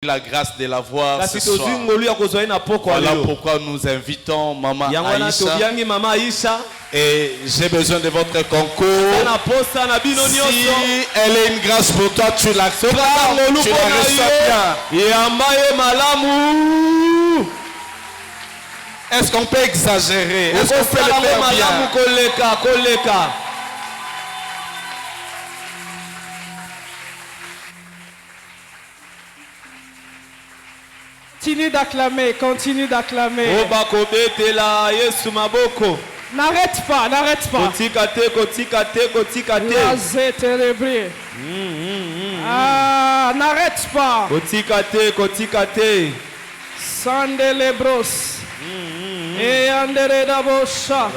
la grâce de la voir ce soir. Voilà pourquoi nous invitons Maman Aïcha. Et j'ai besoin de votre concours. Si elle est une grâce pour toi, tu l'acceptes, tu la reçois bien. Est-ce qu'on peut exagérer? Est-ce qu'on peut le faire bien? Continue d'acclamer, continue d'acclamer. N'arrête pas, n'arrête pas. Ah, n'arrête pas. Sandelebros. Et andere dabosha.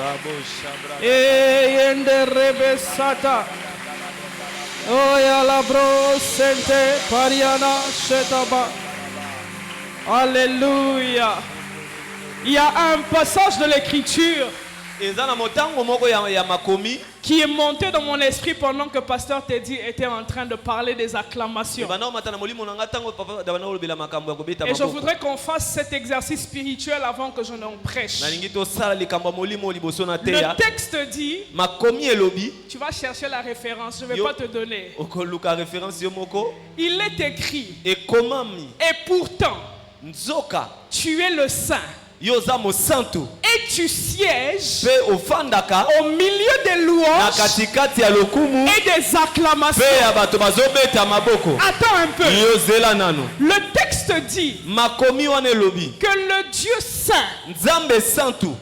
Et andere sata. Oh ya la bro sente pariana shetaba. Alléluia. Il y a un passage de l'écriture qui est monté dans mon esprit pendant que Pasteur Teddy était en train de parler des acclamations. Et je voudrais qu'on fasse cet exercice spirituel avant que je n'en prêche. Le texte dit, tu vas chercher la référence, je ne vais pas te donner. Il est écrit, et pourtant, tu es le saint. Et tu sièges au milieu des louanges et des acclamations. Attends un peu. Le texte dit que le Dieu saint,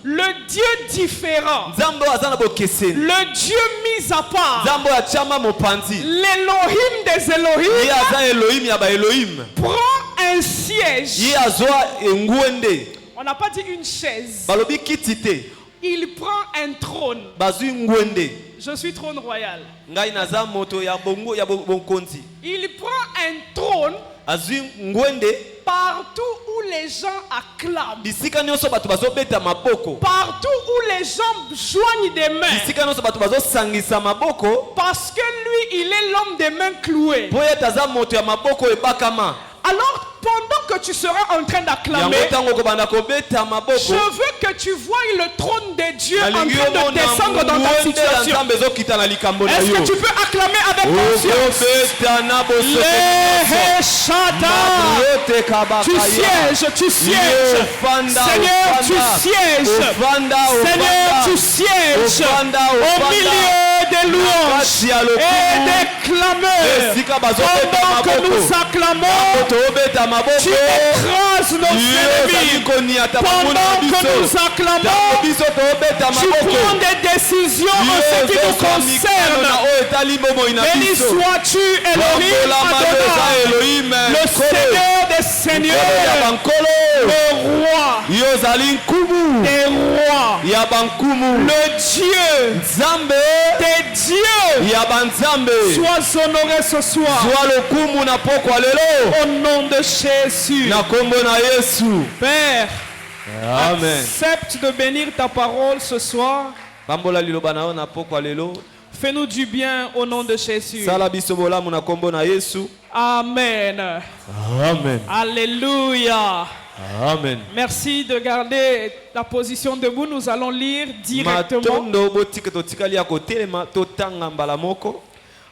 le Dieu différent, le Dieu mis à part, l'Élohim des Élohim, prend un siège. On n'a pas dit une chaise. Il prend un trône. Je suis trône royal. Il prend un trône partout où les gens acclament. Partout où les gens joignent des mains. Parce que lui, il est l'homme des mains clouées. Alors, pendant que tu seras en train d'acclamer, je veux que tu voies le trône de Dieu en train de descendre dans ta situation. Est-ce que tu peux acclamer avec confiance? Tu sièges, tu sièges. Seigneur, tu sièges. Seigneur, tu sièges au milieu des louanges et des clameurs. Pendant que nous acclamons, tu écrases nos ennemis. Pendant que nous acclamons, tu prends des décisions en ce qui nous concerne. Béni sois-tu, Elohim Adonai, le Seigneur des Seigneurs, le roi des rois, le Dieu des dieux. Sois honoré ce soir au nom de Jésus. Père, accepte de bénir ta parole ce soir. Fais-nous du bien au nom de Jésus. Amen. Amen. Alléluia. Amen. Merci de garder la position debout. Nous allons lire directement.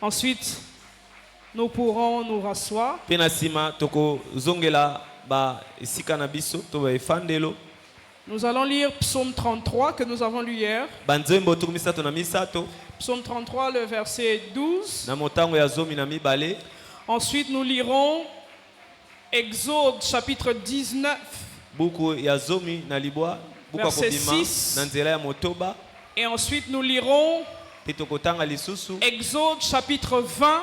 Ensuite, nous pourrons nous rasseoir. Nous allons lire Psaume 33 que nous avons lu hier. Psaume 33, le verset 12. Ensuite, nous lirons Exode chapitre 19, verset 6. Et ensuite, nous lirons Exode chapitre 20.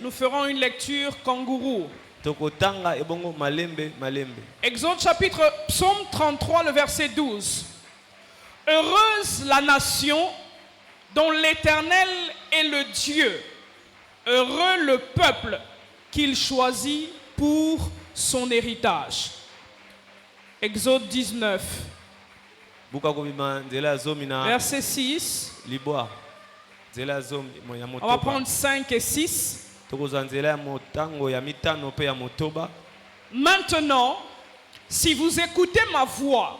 Nous ferons une lecture kangourou. Exode chapitre Psaume 33, le verset 12. Heureuse la nation dont l'Éternel est le Dieu. Heureux le peuple qu'il choisit pour son héritage. Exode 19. Verset 6. On va prendre 5 et 6. Maintenant, si vous écoutez ma voix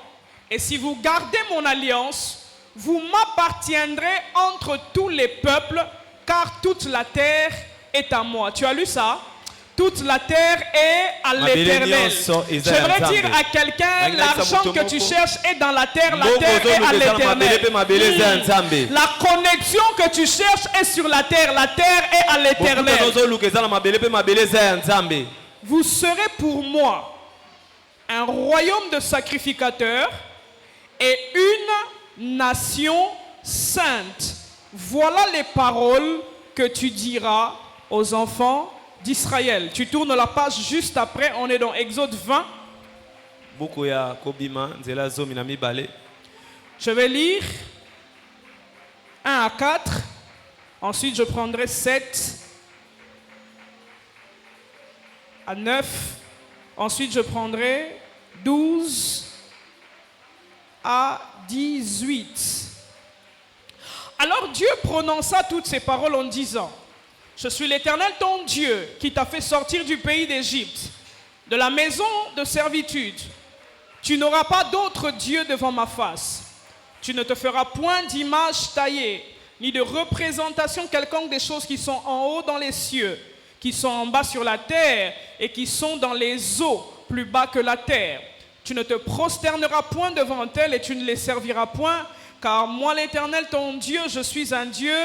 et si vous gardez mon alliance, vous m'appartiendrez entre tous les peuples, car toute la terre est à moi. Tu as lu ça? Toute la terre est à l'Éternel. J'aimerais dire à quelqu'un, l'argent que tu cherches est dans la terre est à l'Éternel. La connexion que tu cherches est sur la terre est à l'Éternel. Vous serez pour moi un royaume de sacrificateurs et une nation sainte. Voilà les paroles que tu diras aux enfants d'Israël. Tu tournes la page juste après, on est dans Exode 20. Je vais lire 1 à 4. Ensuite, je prendrai 7 à 9. Ensuite, je prendrai 12 à 18. Alors Dieu prononça toutes ces paroles en disant: je suis l'Éternel ton Dieu qui t'a fait sortir du pays d'Égypte, de la maison de servitude. Tu n'auras pas d'autre Dieu devant ma face. Tu ne te feras point d'image taillée, ni de représentation quelconque des choses qui sont en haut dans les cieux, qui sont en bas sur la terre et qui sont dans les eaux plus bas que la terre. Tu ne te prosterneras point devant elles et tu ne les serviras point, car moi l'Éternel ton Dieu, je suis un Dieu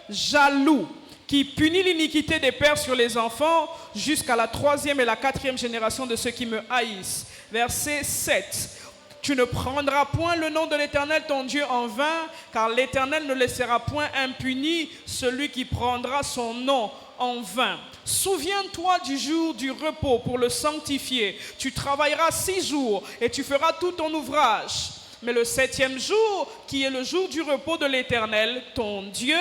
jaloux, qui punit l'iniquité des pères sur les enfants jusqu'à la 3e et la 4e génération de ceux qui me haïssent. Verset 7. Tu ne prendras point le nom de l'Éternel ton Dieu en vain, car l'Éternel ne laissera point impuni celui qui prendra son nom en vain. Souviens-toi du jour du repos pour le sanctifier. Tu travailleras 6 jours et tu feras tout ton ouvrage. Mais le 7e jour, qui est le jour du repos de l'Éternel, ton Dieu,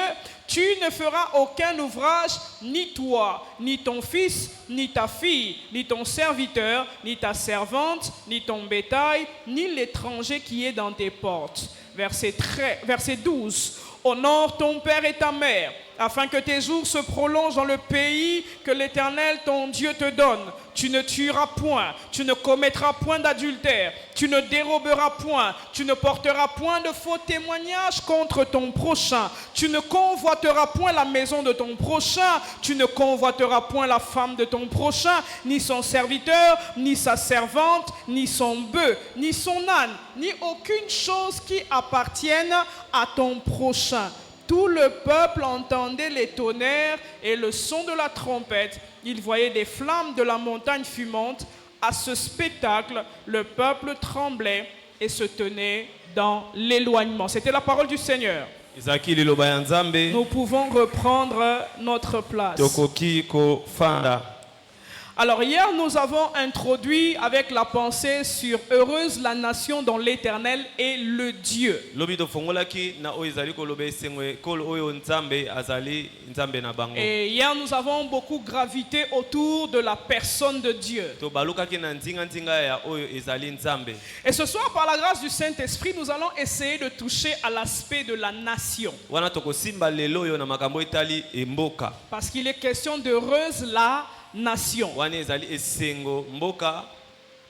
tu ne feras aucun ouvrage, ni toi, ni ton fils, ni ta fille, ni ton serviteur, ni ta servante, ni ton bétail, ni l'étranger qui est dans tes portes. Verset 12. Honore ton père et ta mère, afin que tes jours se prolongent dans le pays que l'Éternel ton Dieu te donne. Tu ne tueras point, tu ne commettras point d'adultère, tu ne déroberas point, tu ne porteras point de faux témoignages contre ton prochain, tu ne convoiteras point la maison de ton prochain, tu ne convoiteras point la femme de ton prochain, ni son serviteur, ni sa servante, ni son bœuf, ni son âne, ni aucune chose qui appartienne à ton prochain. Tout le peuple entendait les tonnerres et le son de la trompette. Il voyait des flammes de la montagne fumante. À ce spectacle, le peuple tremblait et se tenait dans l'éloignement. C'était la parole du Seigneur. Nous pouvons reprendre notre place. Alors hier, nous avons introduit avec la pensée sur « Heureuse la nation dont l'Éternel est le Dieu ». Et hier, nous avons beaucoup gravité autour de la personne de Dieu. Et ce soir, par la grâce du Saint-Esprit, nous allons essayer de toucher à l'aspect de la nation. Parce qu'il est question d'heureuse la nation.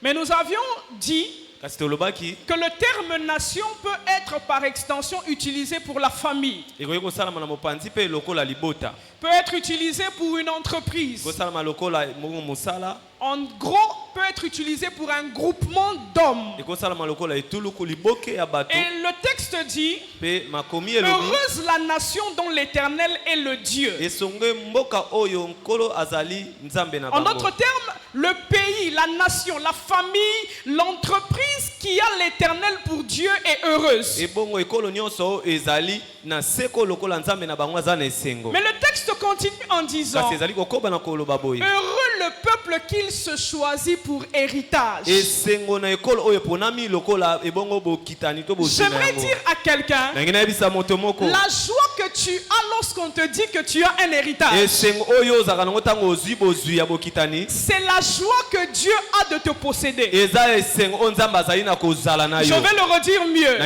Mais nous avions dit que le terme nation peut être par extension utilisé pour la famille, peut être utilisé pour une entreprise, en gros peut être utilisé pour un groupement d'hommes. Et le texte dit: heureuse la nation dont l'Éternel est le Dieu. En d'autres termes, le pays, la nation, la famille, l'entreprise qui a l'Éternel pour Dieu est heureuse. Mais le texte continue en disant: heureux le peuple qu'il se choisit pour héritage. J'aimerais dire à quelqu'un, la joie que tu as lorsqu'on te dit que tu as un héritage, c'est la joie que Dieu a de te posséder. Je vais le redire mieux.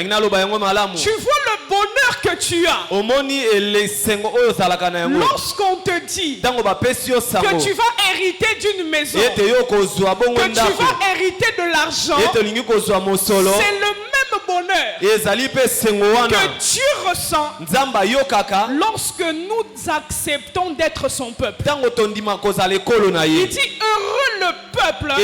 Tu vois le bonheur que tu as lorsqu'on te dit que tu vas hériter d'une maison, que tu vas hériter de l'argent, c'est le même bonheur que Dieu ressent lorsque nous acceptons d'être son peuple. Il dit heureux le peuple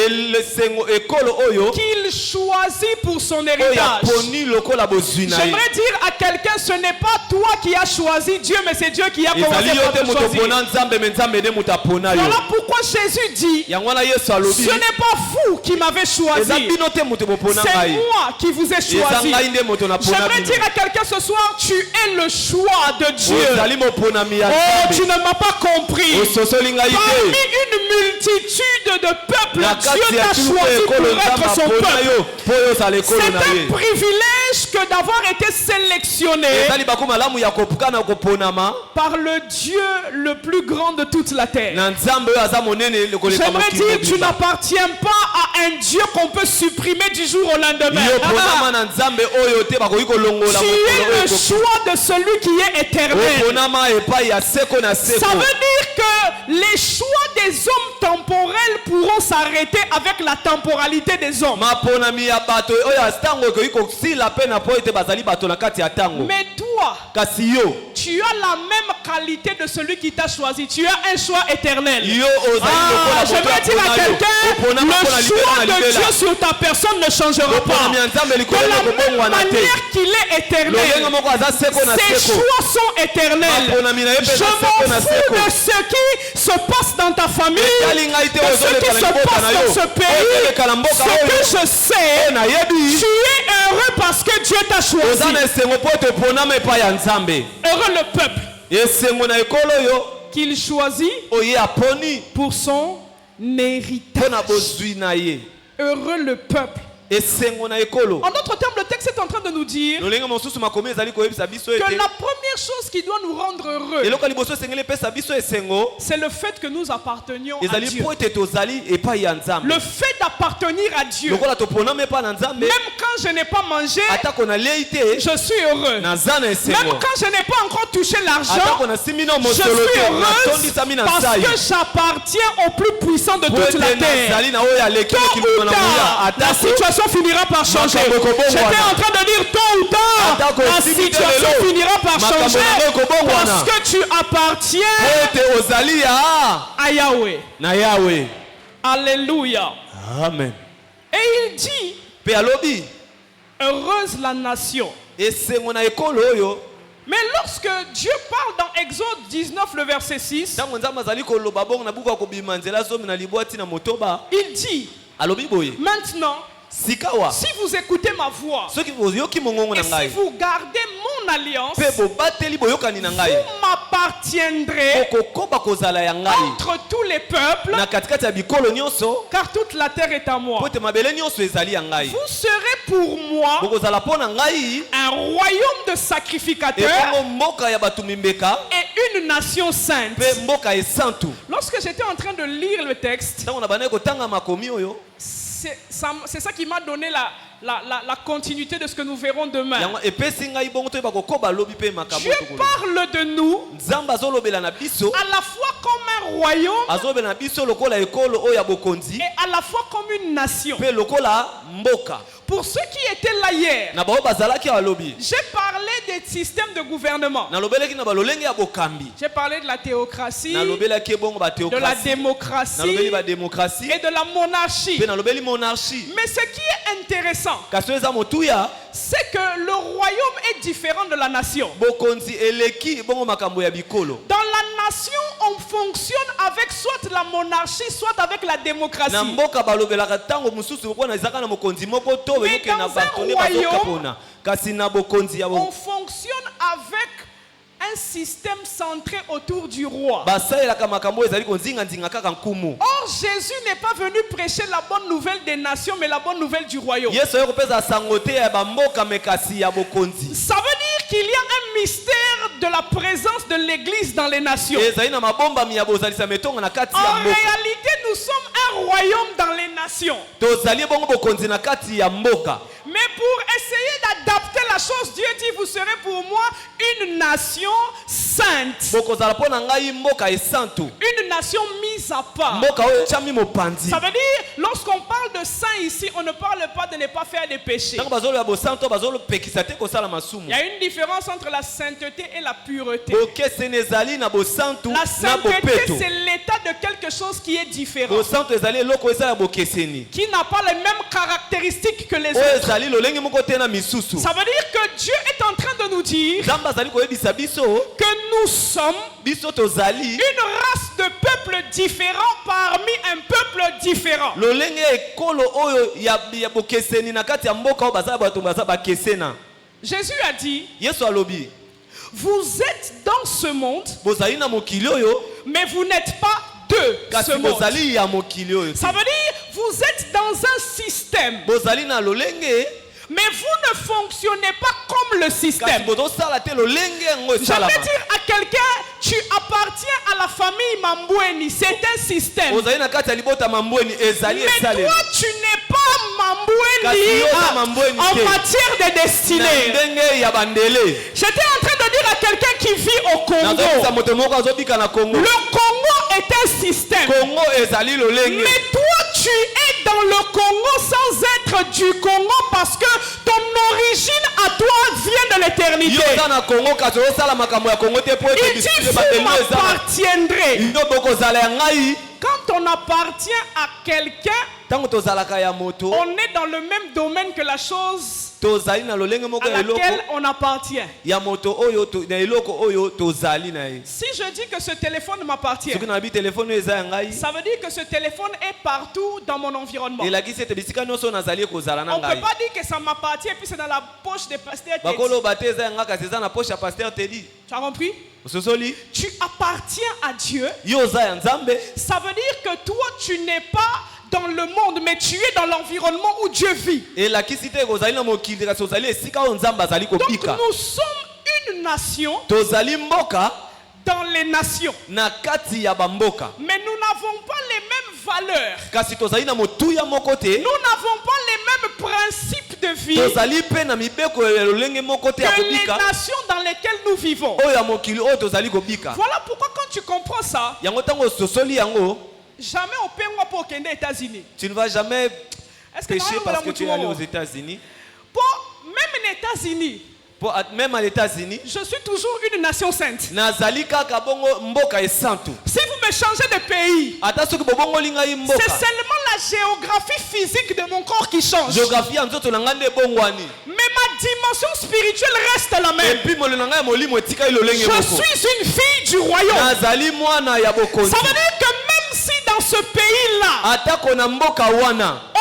qu'il choisit pour son héritage. J'aimerais dire à quelqu'un, ce n'est pas toi qui as choisi Dieu, mais c'est Dieu qui a commencé par te choisir. Voilà pourquoi Jésus dit, ce n'est pas vous qui m'avez choisi, c'est moi qui vous ai choisi. J'aimerais dire à quelqu'un ce soir, tu es le choix de Dieu. Oh, tu ne m'as pas compris. Parmi une multitude de peuples, Dieu t'a choisi pour être son peuple. C'est un privilège que d'avoir été sélectionné par le Dieu le plus grand de toute la terre. J'aimerais dire, tu n'appartiens pas à un Dieu qu'on peut supprimer du jour au lendemain. Tu es le choix de celui qui est éternel. Ça veut dire que les choix des hommes temporels pourront s'arrêter avec la temporalité des hommes. Mais toi, tu as la même qualité de celui qui t'a choisi. Tu as un choix éternel. J'aimerais dire à quelqu'un, le choix de Dieu sur ta personne ne changera pas. De la même manière qu'il est éternel, ses choix sont éternels. Je m'en fous de ce qui se passe dans ta famille, de ce qui se passe dans ce pays. Ce que je sais, tu es heureux parce que Dieu t'a choisi. Heureux le peuple qu'il choisit pour son héritage. Heureux le peuple. En d'autres termes, le texte est en train de nous dire que la première chose qui doit nous rendre heureux, c'est le fait que nous appartenions à Dieu. Le fait d'appartenir à Dieu. Même quand je n'ai pas mangé, je suis heureux. Même quand je n'ai pas encore touché l'argent, je suis heureuse parce que j'appartiens au plus puissant de toute la terre. Tôt ou tard, la situation finira par changer. J'étais en train de dire tôt ou tard, la situation finira par changer parce que tu appartiens à Yahweh. Alléluia. Amen. Et il dit, heureuse la nation. Mais lorsque Dieu parle dans Exode 19, le verset 6, il dit, maintenant, si vous écoutez ma voix et si vous gardez mon alliance, vous m'appartiendrez entre tous les peuples, car toute la terre est à moi. Vous serez pour moi un royaume de sacrificateurs et une nation sainte. Lorsque j'étais en train de lire le texte, c'est ça qui m'a donné la continuité de ce que nous verrons demain. Dieu parle de nous à la fois comme un royaume et à la fois comme une nation. Pour ceux qui étaient là hier, j'ai parlé des systèmes de gouvernement. J'ai parlé de la théocratie, de la démocratie et de la monarchie. Mais ce qui est intéressant, c'est que le royaume est différent de la nation. Dans la nation, on fonctionne avec soit la monarchie, soit avec la démocratie. Mais dans un royaume, on fonctionne avec un système centré autour du roi. Or, Jésus n'est pas venu prêcher la bonne nouvelle des nations, mais la bonne nouvelle du royaume. Ça veut dire qu'il y a un mystère de la présence de l'église dans les nations. En réalité, nous sommes un royaume dans les nations. Mais pour essayer d'adapter la chose, Dieu dit, vous serez pour moi une nation sainte. Une nation mise à part. Ça veut dire, lorsqu'on parle de saint ici, on ne parle pas de ne pas faire des péchés. Il y a une différence entre la sainteté et la pureté. La sainteté, c'est l'état de quelque chose qui est différent, qui n'a pas les mêmes caractéristiques que les autres. Ça veut dire que Dieu est en train de nous dire que nous sommes une race de peuples différents parmi un peuple différent. Jésus a dit, vous êtes dans ce monde, mais vous n'êtes pas de ce monde. Ça veut dire, vous êtes dans un système, mais vous ne fonctionnez pas comme le système. J'aimerais dire à quelqu'un, tu appartiens à la famille Mambweni, c'est un système. Mais toi, tu n'es pas Mambweni en matière de destinée. J'étais en train de dire à quelqu'un qui vit au Congo, le Congo est un système. Mais toi, tu es dans le Congo sans être du Congo parce que ton origine à toi vient de l'éternité. Il dit, vous m'appartiendrez. Quand on appartient à quelqu'un, on est dans le même domaine que la chose à laquelle on appartient. Si je dis que ce téléphone m'appartient, ça veut dire que ce téléphone est partout dans mon environnement. On ne peut pas dire que ça m'appartient et puis c'est dans la poche de pasteur Teddy. Tu as compris? Tu appartiens à Dieu. Ça veut dire que toi tu n'es pas dans le monde, mais tu es dans l'environnement où Dieu vit. Donc nous sommes une nation dans les nations. Mais nous n'avons pas les mêmes valeurs. Nous n'avons pas les mêmes principes de vie que les nations dans lesquelles nous vivons. Voilà pourquoi quand tu comprends ça, jamais au pays pour aux États-Unis. Tu ne vas jamais pécher parce que tu es allé aux États-Unis. Même à l'États-Unis, je suis toujours une nation sainte. Si vous me changez de pays, c'est seulement la géographie physique de mon corps qui change. Mais ma dimension spirituelle reste la même. Je suis une fille du royaume. Ça veut dire que même si dans ce pays-là,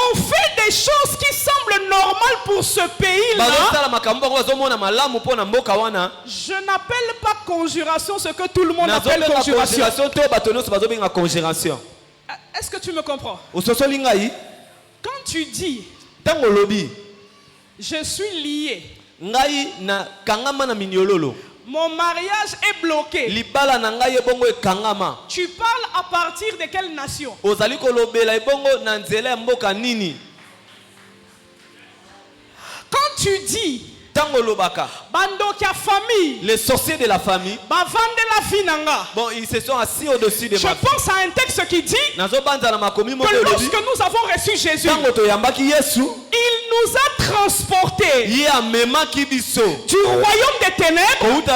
on fait des choses qui semblent normales pour ce pays-là, je n'appelle pas conjuration ce que tout le monde appelle conjuration. Est-ce que tu me comprends? Quand tu dis je suis lié, mon mariage est bloqué, tu parles à partir de quelle nation? Quand tu dis les sorciers de la famille, bon, ils se sont assis au-dessus de je pense à un texte qui dit que lorsque nous avons reçu Jésus, il nous a transportés du royaume des ténèbres au royaume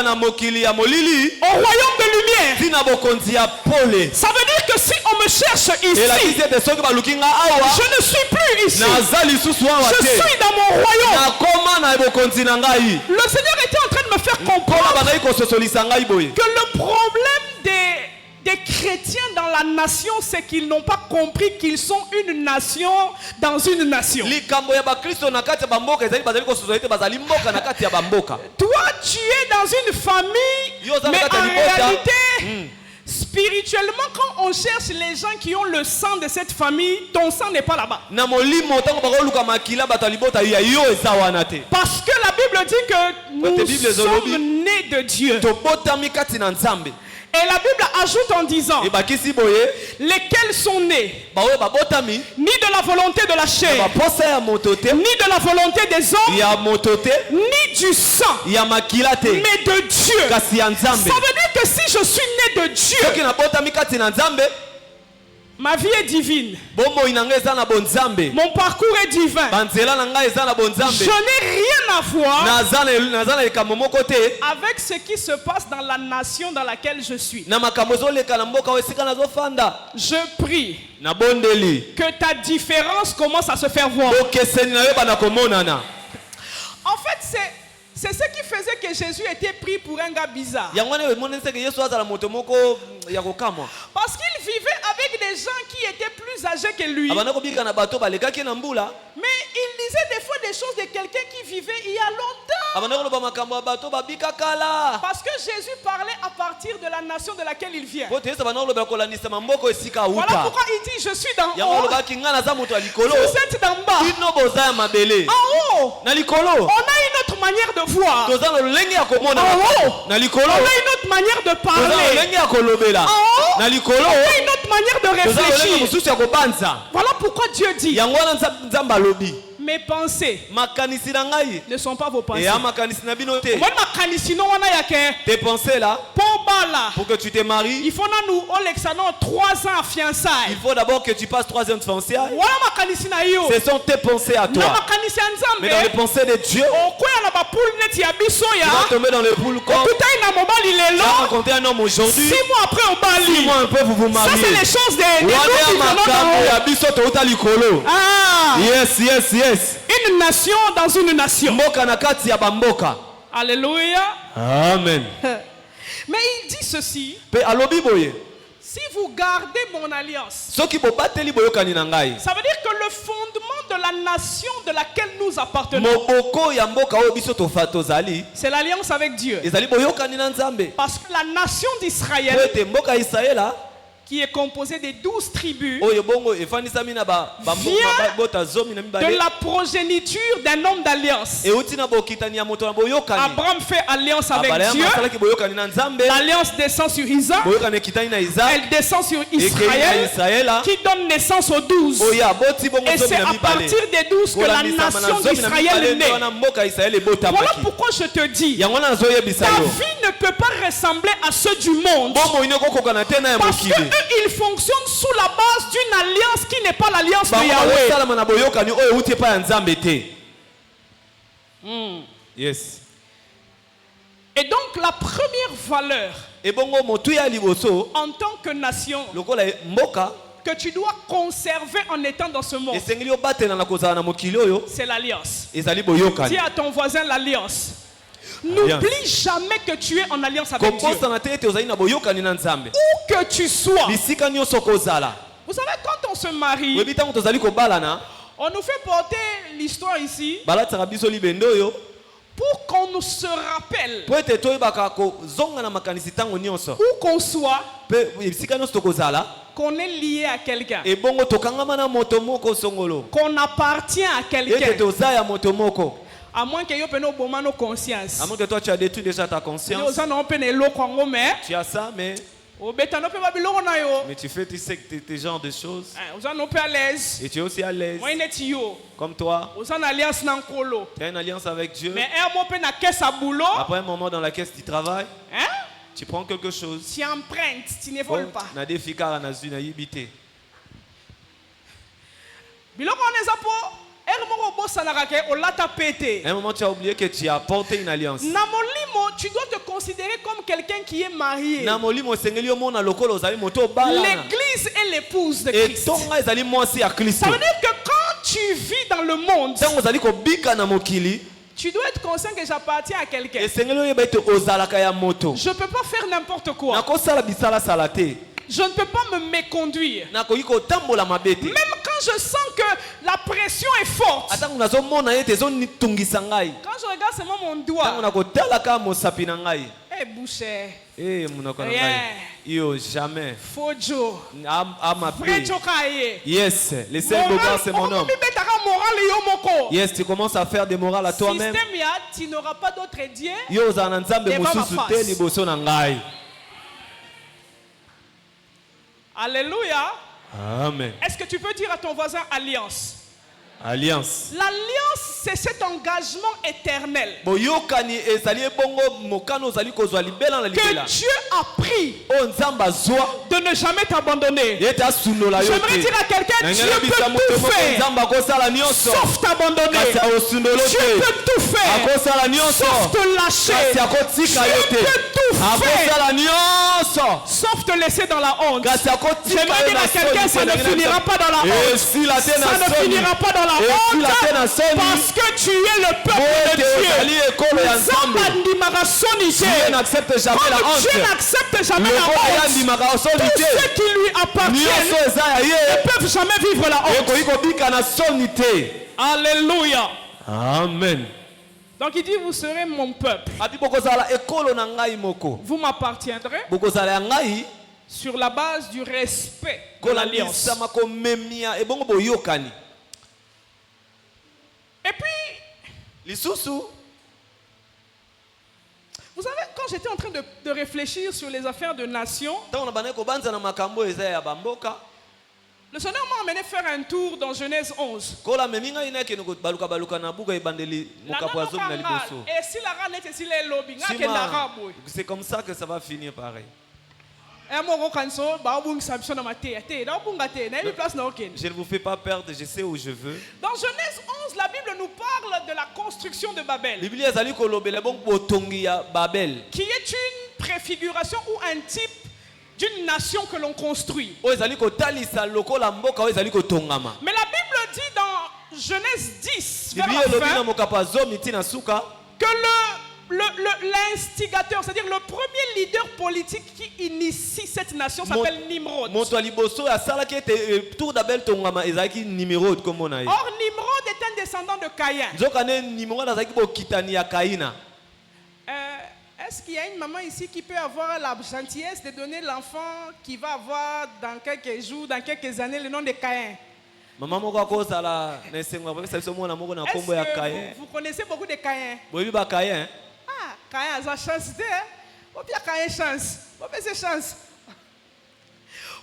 de lumière. Ça veut dire que si on me cherche ici, je ne suis plus ici, je suis dans mon royaume. Le Seigneur était en train de me faire comprendre que le problème des chrétiens dans la nation, c'est qu'ils n'ont pas compris qu'ils sont une nation dans une nation. Toi, tu es dans une famille, mais en réalité, spirituellement, quand on cherche les gens qui ont le sang de cette famille, ton sang n'est pas là-bas. Parce que la Bible dit que nous sommes nés de Dieu. Et la Bible ajoute en disant lesquels sont nés ni de la volonté de la chair, ni de la volonté des hommes, ni du sang, mais de Dieu. Ça veut dire je suis né de Dieu, ma vie est divine. Mon parcours est divin. Je n'ai rien à voir avec ce qui se passe dans la nation dans laquelle je suis. Je prie que ta différence commence à se faire voir. En fait, c'est ce qui faisait que Jésus était pris pour un gars bizarre. Parce qu'il vivait avec des gens qui étaient plus âgés que lui. Mais il disait des fois des choses de quelqu'un qui vivait il y a longtemps. Parce que Jésus parlait à partir de la nation de laquelle il vient. Voilà pourquoi il dit je suis d'en haut. Vous êtes d'en bas. En haut, on a une autre manière de voir. En haut, on a une autre manière de parler. En haut, on a une autre manière de réfléchir. Voilà pourquoi Dieu dit mes pensées ne sont pas vos pensées. Tes pensées là, pour que tu te maries, il faut 3 ans à fiançailles. Il faut d'abord que tu passes 3 ans de fiançailles. Ce sont tes pensées à toi. Mais dans les pensées de Dieu, tu vas tomber dans le poule comme tu vas rencontrer un homme aujourd'hui. 6 mois après, on bat 6 mois après, vous vous mariez. Ça, c'est les choses de Yes. Une nation dans une nation. Alléluia. Amen. Mais il dit ceci. Si vous gardez mon alliance, ça veut dire que le fondement de la nation de laquelle nous appartenons, c'est l'alliance avec Dieu. Parce que la nation d'Israël, qui est composée des 12 tribus, vient de la progéniture d'un homme d'alliance. Abraham fait alliance avec Dieu. L'alliance descend sur Isaac. Elle descend sur Israël, qui donne naissance aux 12. Et c'est à partir des 12 que la nation d'Israël est née. Voilà pourquoi je te dis, ta vie ne peut pas ressembler à ceux du monde. Parce que ils fonctionnent sous la base d'une alliance qui n'est pas l'alliance de Yahweh. Yes. Et donc la première valeur en tant que nation que tu dois conserver en étant dans ce monde, c'est l'alliance. Dis à ton voisin l'alliance. N'oublie jamais que tu es en alliance avec Dieu. Où que tu sois. Vous savez, quand on se marie, on nous fait porter l'histoire ici pour qu'on nous se rappelle où qu'on soit, qu'on est lié à quelqu'un, qu'on appartient à quelqu'un. À moins que conscience. À moins que toi tu as détruit déjà ta conscience. Tu as ça, mais tu fais tes genres de choses. Et tu es aussi à l'aise. Comme toi. Tu as une alliance avec Dieu. Après un moment dans la caisse du travail, tu prends quelque chose. Tu empruntes, tu ne voles pas. Un moment tu as oublié que tu as porté une alliance. Tu dois te considérer comme quelqu'un qui est marié. L'église est l'épouse de Christ. Ça veut dire que quand tu vis dans le monde, tu dois être conscient que j'appartiens à quelqu'un. Je ne peux pas faire n'importe quoi. Je ne peux pas me méconduire. Même quand je sens que la pression est forte. Quand je regarde seulement mon doigt. Eh, boucher. Jamais. Fojo. Yes, laissez le gars, c'est mon homme. Yes, tu commences à faire des morales à toi-même. Tu n'auras pas d'autre Dieu. Alléluia. Amen. Est-ce que tu peux dire à ton voisin alliance? Alliance. L'alliance, c'est cet engagement éternel Que Dieu a pris de ne jamais t'abandonner. J'aimerais dire à quelqu'un, Dieu peut tout faire sauf t'abandonner. Dieu peut tout faire sauf te lâcher. Dieu peut tout faire sauf te laisser dans la honte. J'aimerais dire à quelqu'un, ça ne finira pas dans la honte. Ça ne finira pas dans la honte parce que tu es le peuple de Dieu. Dieu n'accepte jamais la honte. Tous ceux qui lui appartiennent ne peuvent jamais vivre la honte. Alléluia. Amen. Donc il dit, vous serez mon peuple. Vous m'appartiendrez sur la base du respect de l'alliance. Et puis, vous savez, quand j'étais en train de réfléchir sur les affaires de nation, le Seigneur m'a emmené faire un tour dans Genèse 11. Et si la rane est ici, c'est comme ça que ça va finir pareil. Je ne vous fais pas perdre, je sais où je veux. Dans Genèse 11, la Bible nous parle de la construction de Babel, qui est une préfiguration ou un type d'une nation que l'on construit. Mais la Bible dit dans Genèse 10, vers la fin, que l'instigateur, c'est-à-dire le premier leader politique qui initie cette nation s'appelle Nimrod. Or, Nimrod est un descendant de Caïn. Est-ce qu'il y a une maman ici qui peut avoir la gentillesse de donner l'enfant qui va avoir dans quelques jours, dans quelques années, le nom de Caïn? Vous connaissez beaucoup de Caïn? Ah, Caïn a sa chance. Caïn chance. Chance.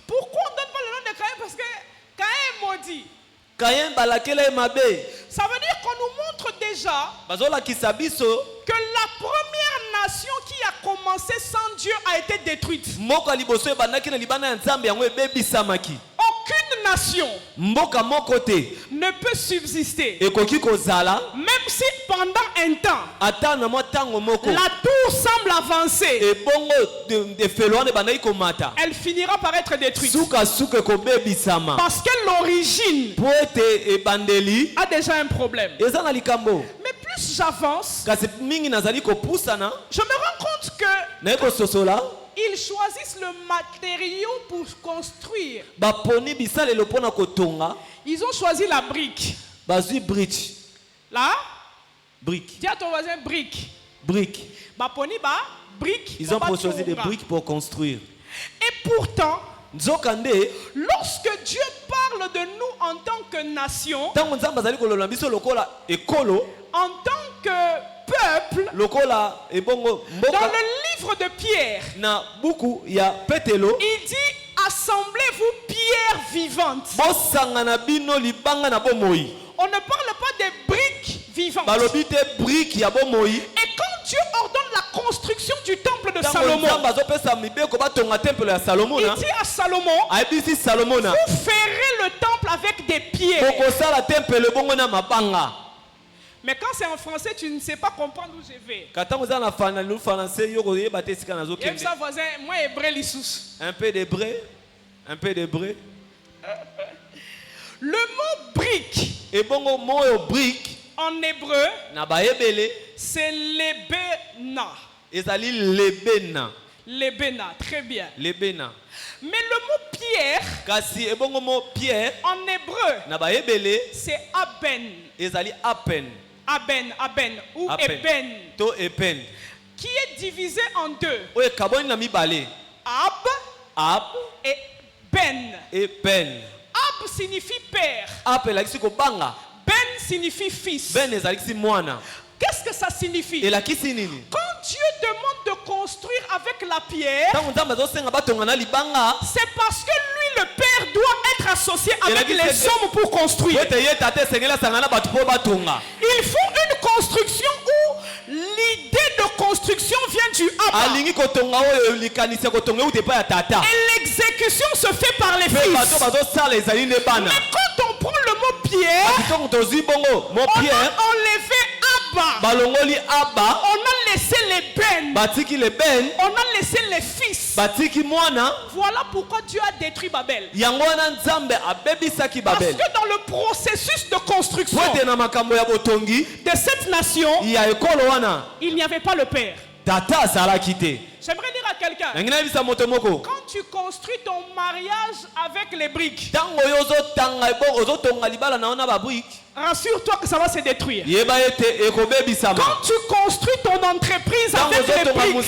Pourquoi on ne donne pas le nom de Caïn? Parce que Caïn est maudit. Ça veut dire qu'on nous montre déjà que la première nation qui a commencé sans Dieu a été détruite. Aucune nation ne peut subsister, même si pendant un temps la tour semble avancer, elle finira par être détruite parce que l'origine a déjà un problème. Mais plus j'avance, je me rends compte que ils choisissent le matériau pour construire. Ils ont choisi la brique. Là, dis à ton voisin brique. Ils ont choisi des briques pour construire. Et pourtant, lorsque Dieu parle de nous en tant que nation, en tant que peuple, dans le livre de Pierre, il dit: assemblez-vous pierres vivantes. On ne parle pas des briques vivantes. Et quand Dieu ordonne la construction du temple de Salomon, il dit à Salomon: vous ferez le temple avec des pierres. Mais quand c'est en français, tu ne sais pas comprendre où je vais. Et ça, voisin, moi, hébreu, un peu d'hébreu. Le mot brique en hébreu, c'est lebena. Très bien. Mais le mot pierre en hébreu, c'est Aben ou Eben, qui est divisé en deux. Ab et Ben. Ab signifie père. Ben signifie fils. Qu'est-ce que ça signifie? Quand Dieu demande de construire avec la pierre, c'est parce que lui, le Père, père doit être associé avec les hommes pour construire. Il faut une construction où l'idée de construction vient du Abba. Et l'exécution se fait par les fils. Mais quand on prend le mot pierre, on a enlevé Abba. On a laissé les bennes. On a laissé les fils. Voilà pourquoi Dieu a détruit Babel. Parce que dans le processus de construction de cette nation, il n'y avait pas le père. J'aimerais dire à quelqu'un, quand tu construis ton mariage avec les briques, rassure-toi que ça va se détruire. Quand tu construis ton entreprise avec les briques,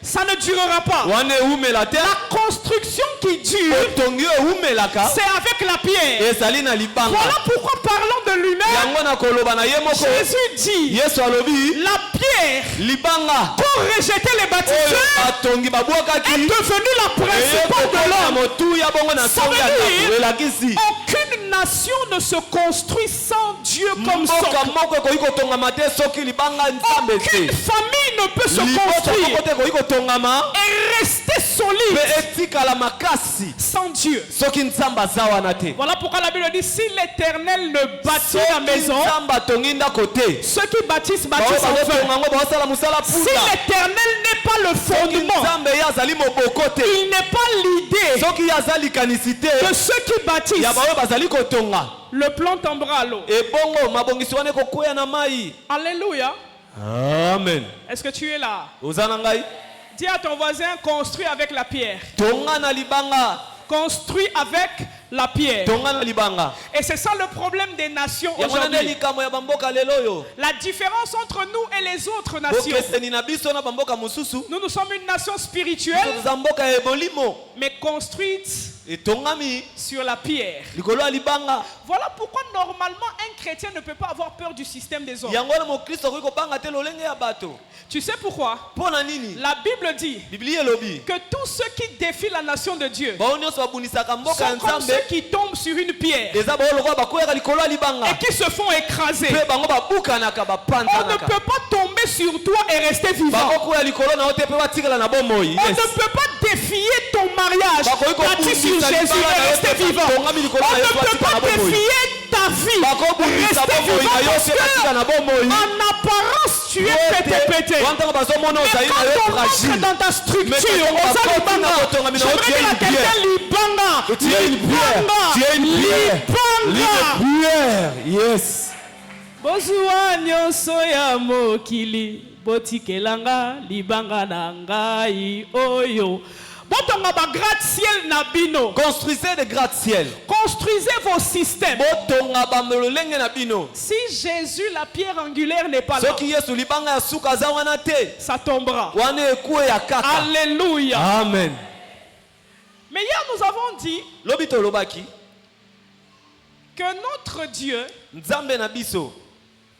ça ne durera pas. La construction qui dure, c'est avec la pierre. Voilà pourquoi, parlant de lui-même, Jésus dit, la pierre pour rejeter les bâtisseurs est devenue la principale de l'homme. Ça veut dire, aucune nation ne se construit sans Dieu comme socle. Aucune famille ne peut se construire et rester solide sans Dieu. Voilà pourquoi la Bible dit, si l'Éternel ne bâtit la maison, ceux qui bâtissent en vain. Si l'Éternel n'est pas le fondement, il n'est pas l'idée de ceux qui bâtissent, le plan tombera à l'eau. Alléluia. Amen. Est-ce que tu es là? Dis à ton voisin, construis avec la pierre. Construis avec la pierre. Et c'est ça le problème des nations aujourd'hui. La différence entre nous et les autres nations. Nous sommes une nation spirituelle, mais construite sur la pierre. Voilà pourquoi normalement un chrétien ne peut pas avoir peur du système des hommes. Tu sais pourquoi? La Bible dit que tous ceux qui défient la nation de Dieu sont comme ceux qui tombent sur une pierre et qui se font écraser. On ne peut pas tomber sur toi et rester vivant. On ne peut pas défier ton mariage, bâti sur Jésus et rester vivant. On ne peut pas défier ta vie, rester vivant, parce que en apparence tu es pété. Mais quand on rentre dans ta structure, j'aimerais dire à quelqu'un, tu es une pierre. Yes. Bozua nyonso ya mokili botikelanga libanga na ngai oyo. Construisez des gratte-ciel. Construisez vos systèmes. Si Jésus, la pierre angulaire, n'est pas là, ça tombera. Alléluia. Amen. Mais hier nous avons dit que notre Dieu,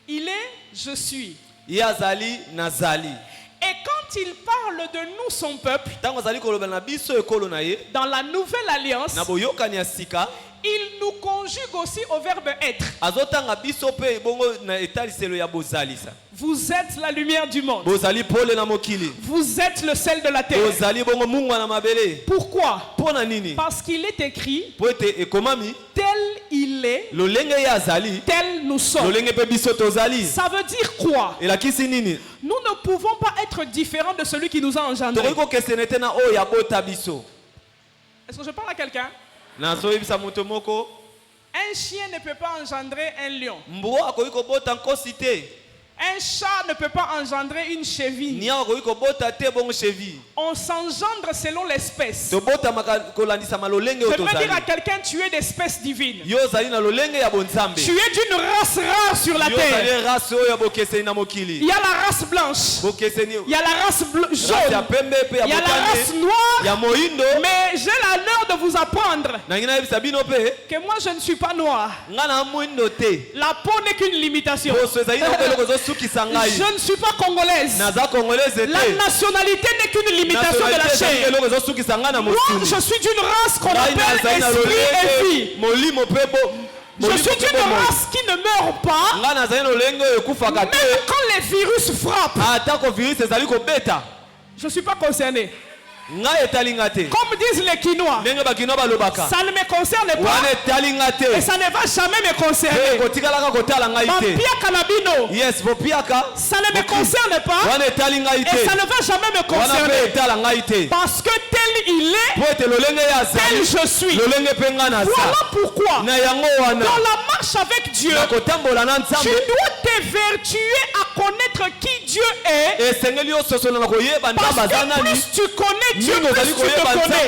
il est je suis. Et quand il parle de nous, son peuple, dans la nouvelle alliance, il nous conjugue aussi au verbe être. Vous êtes la lumière du monde. Vous êtes le sel de la terre. Pourquoi? Parce qu'il est écrit, tel il est, tel nous sommes. Ça veut dire quoi? Nous ne pouvons pas être différents de celui qui nous a engendrés. Est-ce que je parle à quelqu'un? Un chien ne peut pas engendrer un lion. Un chat ne peut pas engendrer une cheville. On s'engendre selon l'espèce. J'aimerais dire à quelqu'un, tu es d'espèce divine. Tu es d'une race rare sur la terre. Il y a la race blanche. Il y a la race jaune. Il y a la race noire. Mais j'ai l'honneur de vous apprendre que moi je ne suis pas noir. La peau n'est qu'une limitation. Je ne suis pas congolaise. La nationalité n'est qu'une limitation de la chair. Moi, je suis d'une race qu'on appelle esprit et vie. Je suis d'une race qui ne meurt pas. Même quand les virus frappent. Je ne suis pas concerné. Comme disent les Quinois, ça ne me concerne pas et ça ne va jamais me concerner. Ça ne me concerne pas et ça ne va jamais me concerner. Parce que tel il est, tel je suis. Voilà pourquoi dans la marche avec Dieu, tu dois t'évertuer à connaître qui Dieu est. Parce que plus tu connais Dieu, plus tu te connais.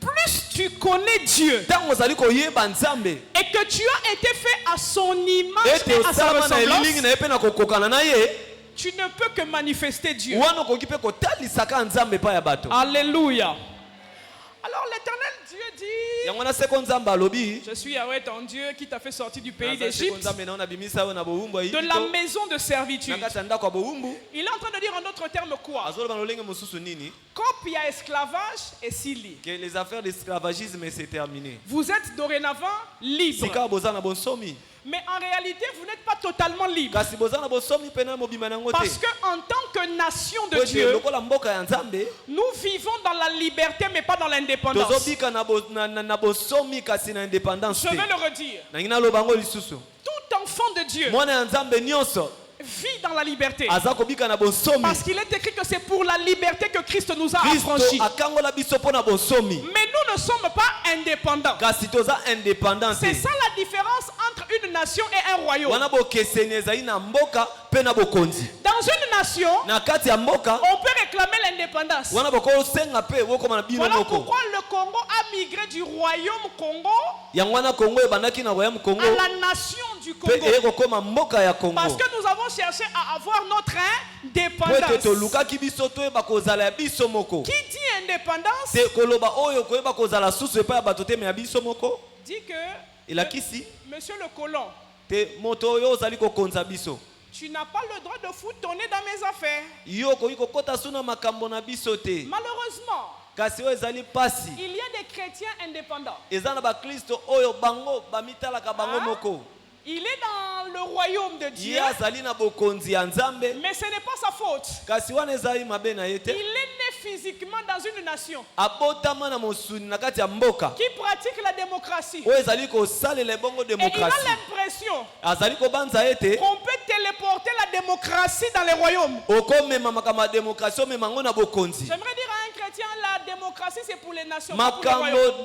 Plus tu connais Dieu et que tu as été fait à son image et à sa ressemblance, tu ne peux que manifester Dieu. Alléluia. Alors l'Éternel Dieu dit, je suis Yahweh ton Dieu qui t'a fait sortir du pays d'Égypte, de la maison de servitude. Il est en train de dire en d'autres termes quoi? Quand il y a esclavage et s'il que les affaires d'esclavagisme c'est terminé. Vous êtes dorénavant libre. Mais en réalité, vous n'êtes pas totalement libre. Parce qu'en tant que nation de Dieu, nous vivons dans la liberté mais pas dans l'indépendance. Je vais le redire. Tout enfant de Dieu vit dans la liberté. Parce qu'il est écrit que c'est pour la liberté que Christ nous a affranchis. Mais nous ne sommes pas indépendants. C'est ça la différence entre une nation et un royaume. Dans une nation, on peut réclamer l'indépendance. Voilà pourquoi le Congo a migré du royaume Congo à la nation du Congo. Parce que nous avons cherché à avoir notre indépendance. Qui dit indépendance dit que Monsieur le colon, tu n'as pas le droit de foutre ton nez dans mes affaires. Malheureusement, il y a des chrétiens indépendants. Il est dans le royaume de Dieu, mais ce n'est pas sa faute. Il est né physiquement dans une nation qui pratique la démocratie. Et il a l'impression qu'on peut téléporter la démocratie dans les royaumes. J'aimerais dire à un chrétien, la démocratie c'est pour les nations, pas pour les royaumes.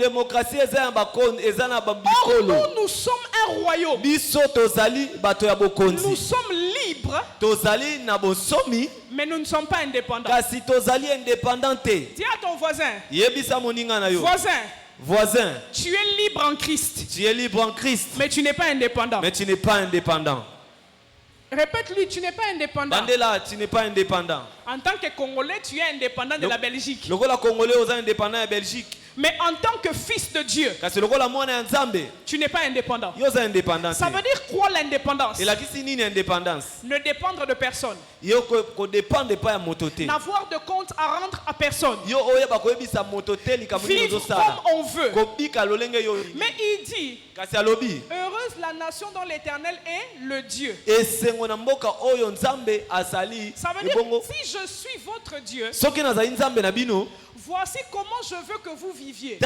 Or, nous sommes un royaume. Nous sommes libres, mais nous ne sommes pas indépendants. Dis à ton voisin, voisin, tu es libre en Christ. Mais tu n'es pas indépendant. Répète-lui, tu n'es pas indépendant. En tant que Congolais, tu es indépendant de la Belgique. Mais en tant que fils de Dieu, tu n'es pas indépendant. Ça veut dire quoi l'indépendance? Ne dépendre de personne. N'avoir de compte à rendre à personne. Vivre comme on veut. Mais il dit, heureuse la nation dont l'Éternel est le Dieu. Ça veut dire, si je suis votre Dieu, voici comment je veux que vous viviez.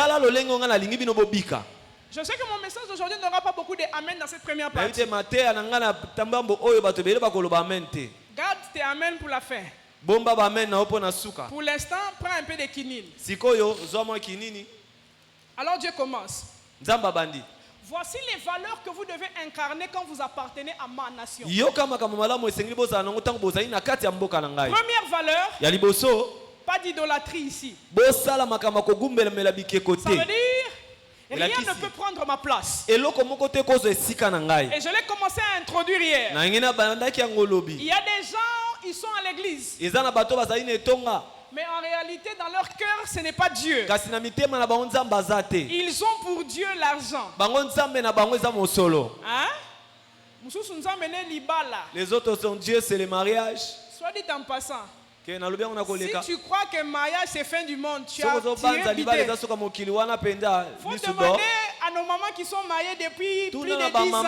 Je sais que mon message d'aujourd'hui n'aura pas beaucoup de amen dans cette première partie. Garde tes amen pour la fin. Pour l'instant, prends un peu de quinine. Alors Dieu commence. Voici les valeurs que vous devez incarner quand vous appartenez à ma nation. Première valeur, pas d'idolâtrie ici. Ça veut dire, rien ne peut prendre ma place. Et je l'ai commencé à introduire hier. Il y a des gens, ils sont à l'église, Mais en réalité, dans leur cœur, ce n'est pas Dieu. Ils ont pour Dieu l'argent. Hein? Les autres sont Dieu, c'est le mariage. Soit dit en passant. Si tu crois que mariage c'est fin du monde, tu as l'idée. Faut demander à nos mamans qui sont mariées depuis plus de 10 ans.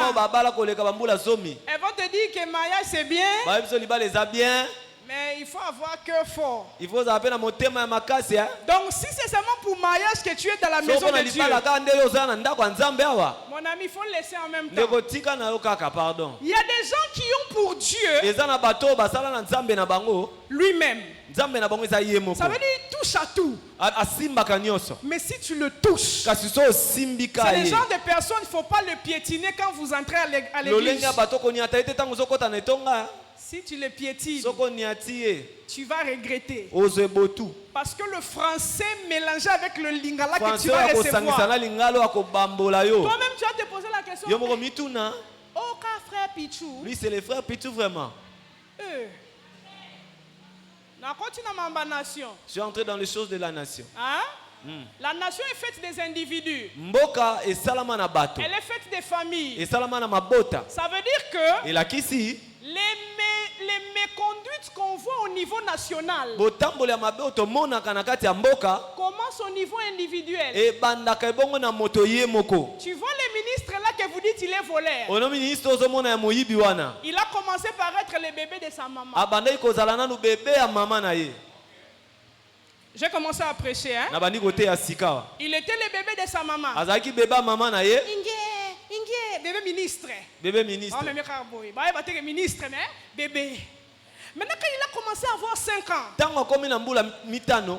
Elles vont te dire que mariage c'est bien. Mais il faut avoir cœur fort. Donc si c'est seulement pour mariage que tu es dans la maison de Dieu, mon ami, il faut le laisser en même temps. Il y a des gens qui ont pour Dieu lui-même. Ça veut dire il touche à tout. Mais si tu le touches, c'est le genre de personne, il ne faut pas le piétiner quand vous entrez à l'église. Si tu le piétines, tu vas regretter. Parce que le français mélangé avec le lingala que tu vas recevoir. Toi-même, tu vas te poser la question. Oh, frère Pichou. Lui, c'est le frère Pichou vraiment. Je suis entré dans les choses de la nation. Hein? La nation est faite des individus. Elle est faite des familles. Ça veut dire que les méconduites qu'on voit au niveau national commencent au niveau individuel. Tu vois les ministres là que vous dites il est voleur. Il a commencé par être le bébé de sa maman. J'ai commencé à prêcher. Hein? Il était le bébé de sa maman. Bébé ministre. Bébé ministre. Ministre, mais bébé. Maintenant, quand il a commencé à avoir 5 ans,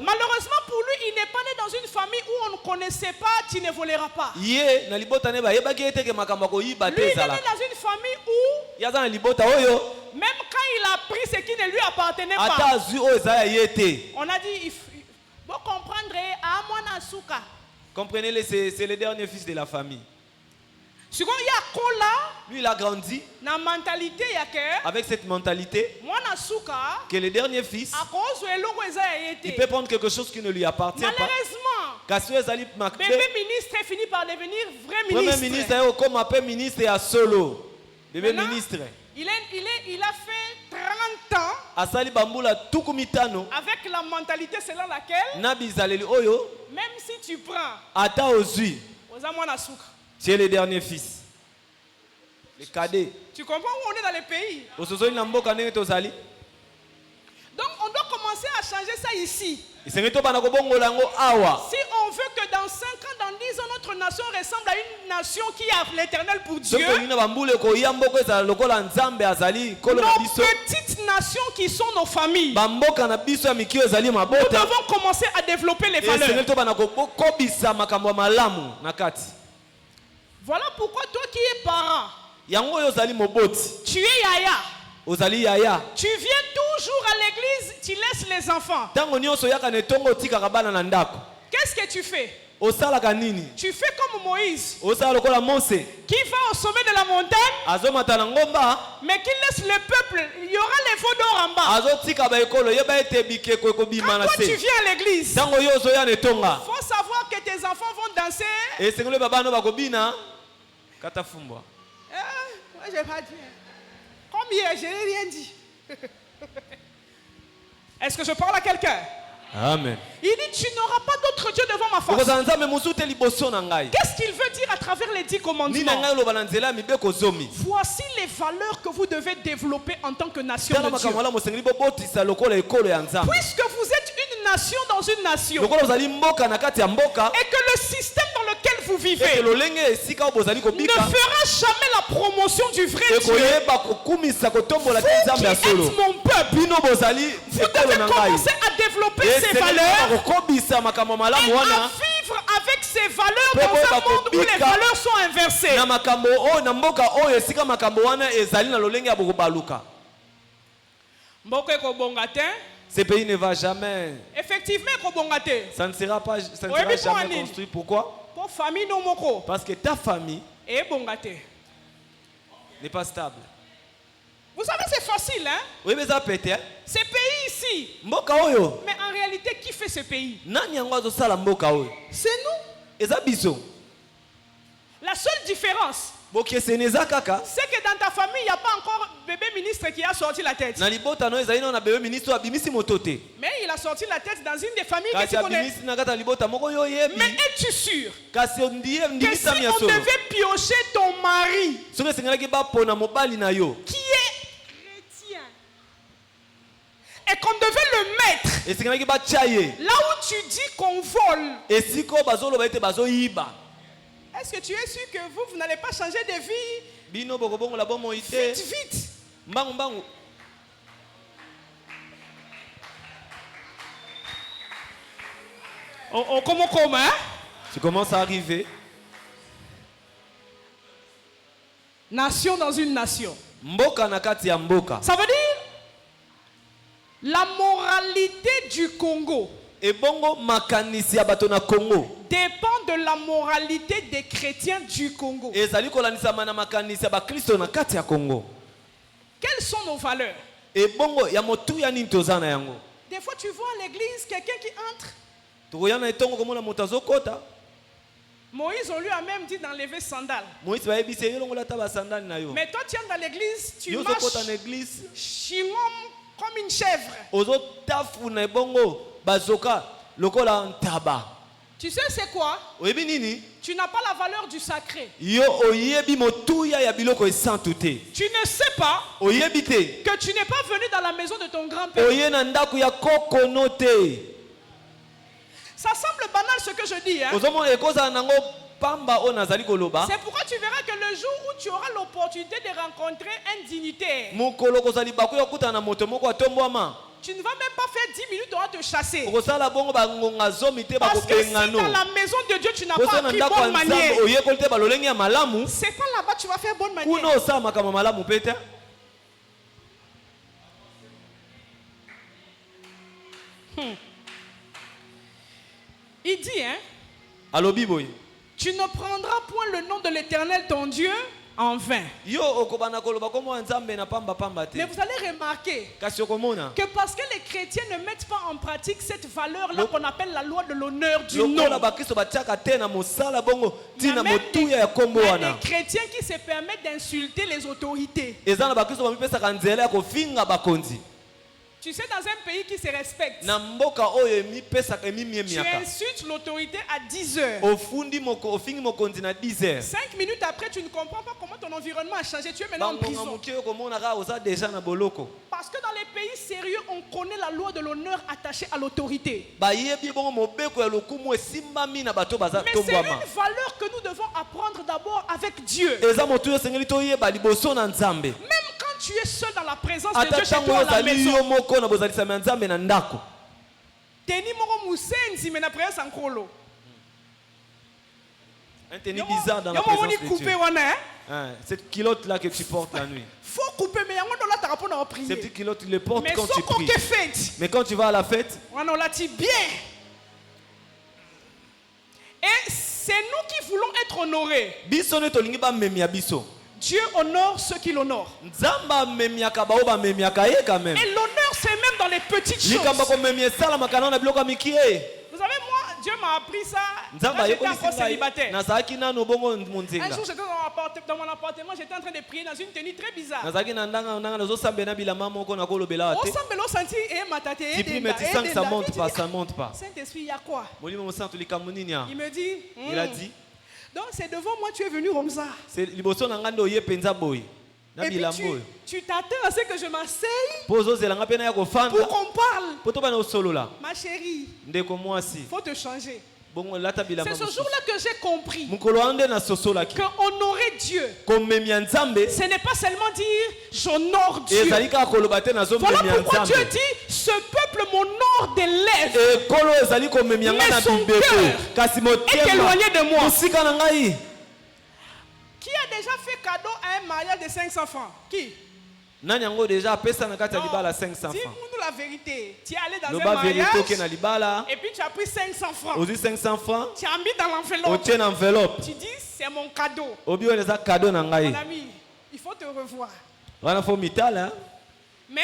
malheureusement pour lui, il n'est pas né dans une famille où on ne connaissait pas, tu ne voleras pas. Lui, il est né dans une famille où, même quand il a pris ce qui ne lui appartenait pas, on a dit, il faut comprendre, à mon asuka. Comprenez-le, c'est le dernier fils de la famille. Lui, il a grandi avec cette mentalité que le dernier fils, il peut prendre quelque chose qui ne lui appartient pas. Malheureusement, bébé ministre finit par devenir vrai ministre. Premier ministre, comme appelé ministre à solo. Bébé ministre. Il a fait 30 ans avec la mentalité selon laquelle, même si tu prends, tu es le dernier fils. Le cadet. Tu comprends où on est dans le pays? Donc on doit commencer à changer ça ici. Si on veut que dans 5 ans, dans 10 ans, notre nation ressemble à une nation qui a l'éternel pour Dieu. Nos petites nations qui sont nos familles. Nous devons commencer à développer les valeurs. Voilà pourquoi toi qui es parent, tu es yaya. Tu viens toujours à l'église, tu laisses les enfants. Qu'est-ce que tu fais? Tu fais comme Moïse, qui va au sommet de la montagne, mais qui laisse le peuple. Il y aura les veaux d'or en bas. Quand toi tu viens à l'église, il faut savoir que tes enfants vont danser. Moi j'ai pas dit. Comme hier, je n'ai rien dit. Est-ce que je parle à quelqu'un? Amen. Il dit tu n'auras pas d'autre Dieu devant ma face. Qu'est-ce qu'il veut dire à travers les 10 commandements? Voici les valeurs que vous devez développer en tant que nation de Dieu. Puisque vous êtes une nation dans une nation, et que le système dans lequel vous vivez ne fera jamais la promotion du vrai Dieu. Vous qui êtes mon peuple, vous devez commencer à développer ces valeurs et à vivre avec ces valeurs dans un monde où les valeurs sont inversées. Ce pays ne va jamais. Effectivement, ça ne sera jamais construit. Pourquoi? Parce que ta famille n'est pas stable. Vous savez, c'est facile, hein? Oui, mais ça peut être. Ces pays ici. Mais en réalité, qui fait ce pays? C'est nous. La seule différence, c'est que dans ta famille, il n'y a pas encore bébé ministre qui a sorti la tête. Mais il a sorti la tête dans une des familles que tu connais. Mais es-tu sûr que si on devait piocher ton mari qui est chrétien et qu'on devait le mettre là où tu dis qu'on vole, est-ce que tu es sûr que vous n'allez pas changer de vie? Vite, vite. Comment, hein? Tu commences à arriver. Nation dans une nation. Mboka na kati ya mboka. Ça veut dire la moralité du Congo. Et bongo makanisi ya bato na Congo dépend de la moralité des chrétiens du Congo. Ezali kolanisa mana makanisi ya ba Kristo na kati ya Congo. Quelles sont nos valeurs? Et bongo ya motu ya nini tozana yango. Des fois tu vois à l'église quelqu'un qui entre. Tokoyana etongo komona moto azokota. Moïse, on lui a même dit d'enlever sandales. Mais toi tu entres dans l'église, tu marches chingom comme une chèvre. Tu sais c'est quoi? Tu n'as pas la valeur du sacré. Tu ne sais pas que tu n'es pas venu dans la maison de ton grand-père. Ça semble banal ce que je dis, hein? C'est pourquoi tu verras que le jour où tu auras l'opportunité de rencontrer un dignitaire, tu ne vas même pas faire 10 minutes, on va te chasser. Parce que si dans la maison de Dieu tu n'as pas appris bonne manière, c'est quand là-bas tu vas faire bonne manière. Il dit, hein? Tu ne prendras point le nom de l'Éternel ton Dieu en vain. Mais vous allez remarquer que parce que les chrétiens ne mettent pas en pratique cette valeur-là qu'on appelle la loi de l'honneur du nom. Il y a même des chrétiens qui se permettent d'insulter les autorités. Tu sais, dans un pays qui se respecte, tu insultes l'autorité à 10 heures. 5 minutes après, tu ne comprends pas comment ton environnement a changé. Tu es maintenant en prison. Parce que dans les pays sérieux, on connaît la loi de l'honneur attachée à l'autorité. Mais c'est une valeur que nous devons apprendre d'abord avec Dieu. Même quand tu es seul dans la présence de Dieu chez toi à la maison, Teni moko musenzi mais na présence en kolo. Un tennis bizarre dans la présence de Dieu. Cette culotte là que tu portes la nuit. Faut couper mais yango dola ta rapona prier. Cette culotte tu le portes quand tu pries. Mais quand tu vas à la fête, on l'a dit bien. Et c'est nous qui voulons être honorés. Dieu honore ceux qui l'honorent. Et l'honneur c'est même dans les petites choses. Vous savez moi, Dieu m'a appris ça quand j'étais encore célibataire. Un jour j'étais dans mon appartement, j'étais en train de prier dans une tenue très bizarre. Ça monte pas. Saint-Esprit, il y a quoi? Il me dit, il a dit, donc c'est devant moi tu es venu comme ça. Et puis tu t'attends à ce que je m'asseye pour qu'on parle. Ma chérie, il faut te changer. C'est ce jour-là que j'ai compris que honorer Dieu, ce n'est pas seulement dire j'honore Dieu. Voilà pourquoi Dieu dit ce peuple m'honore des lèvres, mais son cœur est éloigné de moi. Qui a déjà fait cadeau à un mariage de 500 francs? Qui? Nani déjà appelé ça na kati ya libala 500 francs. Dis-nous la vérité. Tu es allé dans un mariage et puis tu as pris 500 francs. Aujourd'hui 500 francs. Tu as mis dans l'enveloppe. Tu as enveloppe. Tu dis c'est mon cadeau. Obi on les a cadeau na ngai. Mon ami, il faut te revoir. Wana faut mitala. Mais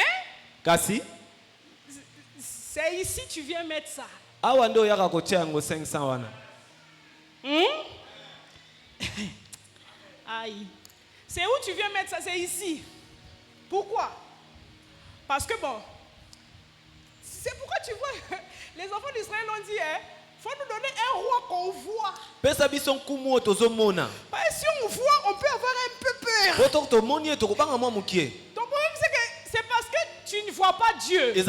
kasi C'est ici tu viens mettre ça. Awa ndo yaka kotia yango 500 wana. Aïe. C'est où tu viens mettre ça? C'est ici. Pourquoi? Parce que bon, c'est pourquoi tu vois, les enfants d'Israël ont dit, faut nous donner un roi qu'on voit. Parce que si on voit, on peut avoir un peu peur. Ton problème, c'est parce que tu ne vois pas Dieu. Que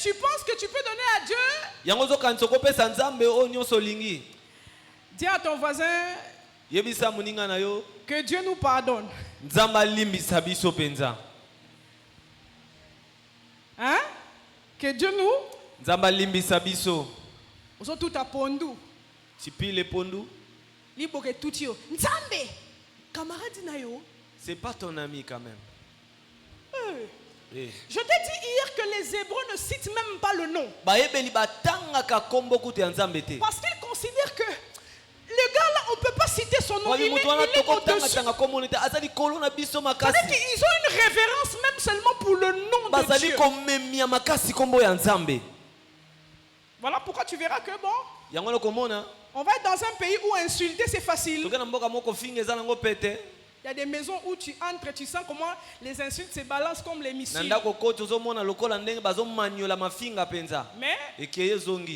tu penses que tu peux donner à Dieu. Dis à ton voisin que Dieu nous pardonne. Hein? Que Dieu nous. Ils ont tout à pondu. Tipi pondu. Liboke tout yo. Nzambe. Camarade nayo. C'est pas ton ami quand même. Je t'ai dit hier que les Hébreux ne citent même pas le nom. Parce qu'ils considèrent que le gars là, on ne peut pas citer son nom. Il est au-dessus. Ils ont une révérence même seulement pour le nom de Dieu. Voilà pourquoi tu verras que bon, on va être dans un pays où insulter c'est facile. Il y a des maisons où tu entres et tu sens comment les insultes se balancent comme les missiles. Mais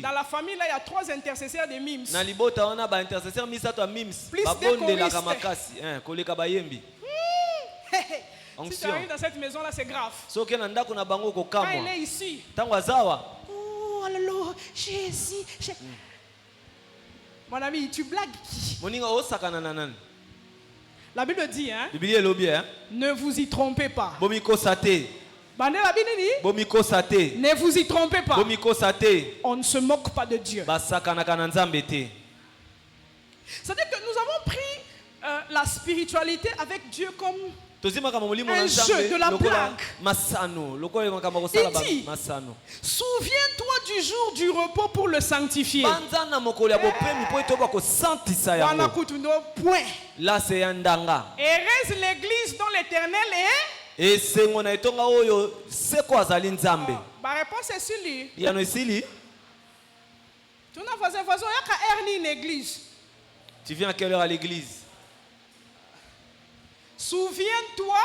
dans la famille là, il y a 3 intercesseurs de mimes. Plus de choristes. Si tu arrives dans cette maison là, c'est grave. Quand il est ici. Oh là là, Jésus. Mon ami, tu blagues qui? La Bible dit, hein? Ne vous y trompez pas. Ne vous y trompez pas. On ne se moque pas de Dieu. C'est-à-dire que nous avons pris la spiritualité avec Dieu comme un jeu de la blague. Il dit, souviens-toi du jour du repos pour le sanctifier. Point. Heureuse l'église dont l'Éternel est. Ma réponse est sur lui. Tu n'as pas une église. Tu viens à quelle heure à l'église? Souviens-toi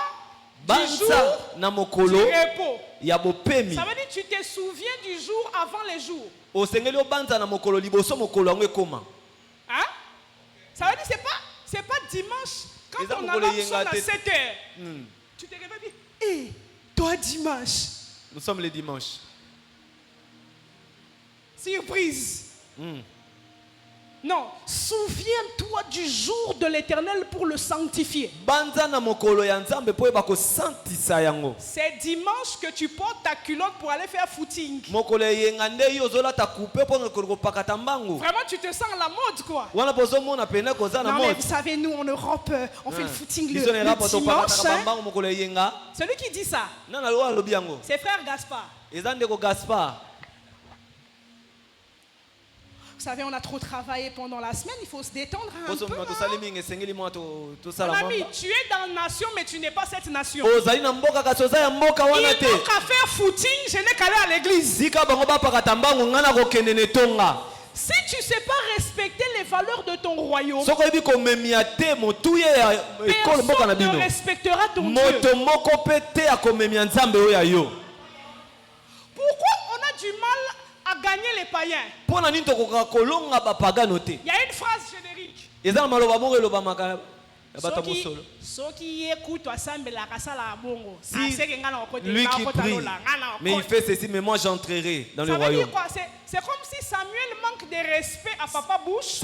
du jour du repos. Ça veut dire que tu te souviens du jour avant les jours. Hein? Ça veut dire que c'est pas dimanche. Quand on alarme sonne à 7 heures, tu te réveilles et dis, toi dimanche. Nous sommes les dimanches. Surprise. Non, souviens-toi du jour de l'Éternel pour le sanctifier. C'est dimanche que tu portes ta culotte pour aller faire footing. Vraiment, tu te sens à la mode, quoi. Non, mais vous savez, nous en Europe, on fait le footing le dimanche. Hein? Celui qui dit ça, c'est frère Gaspard. Vous savez, on a trop travaillé pendant la semaine, il faut se détendre un peu. Mon ami, tu es dans la nation, mais tu n'es pas cette nation. Il manque à faire footing, je n'ai qu'à aller à l'église. Si tu ne sais pas respecter les valeurs de ton royaume, personne ne respectera ton Dieu. Pourquoi on a du mal à gagner les païens? Il y a une phrase générique. Ceux qui écoutent si lui qui prie, mais il fait ceci, mais moi j'entrerai dans le royaume. C'est comme si Samuel manque de respect à Papa Bush.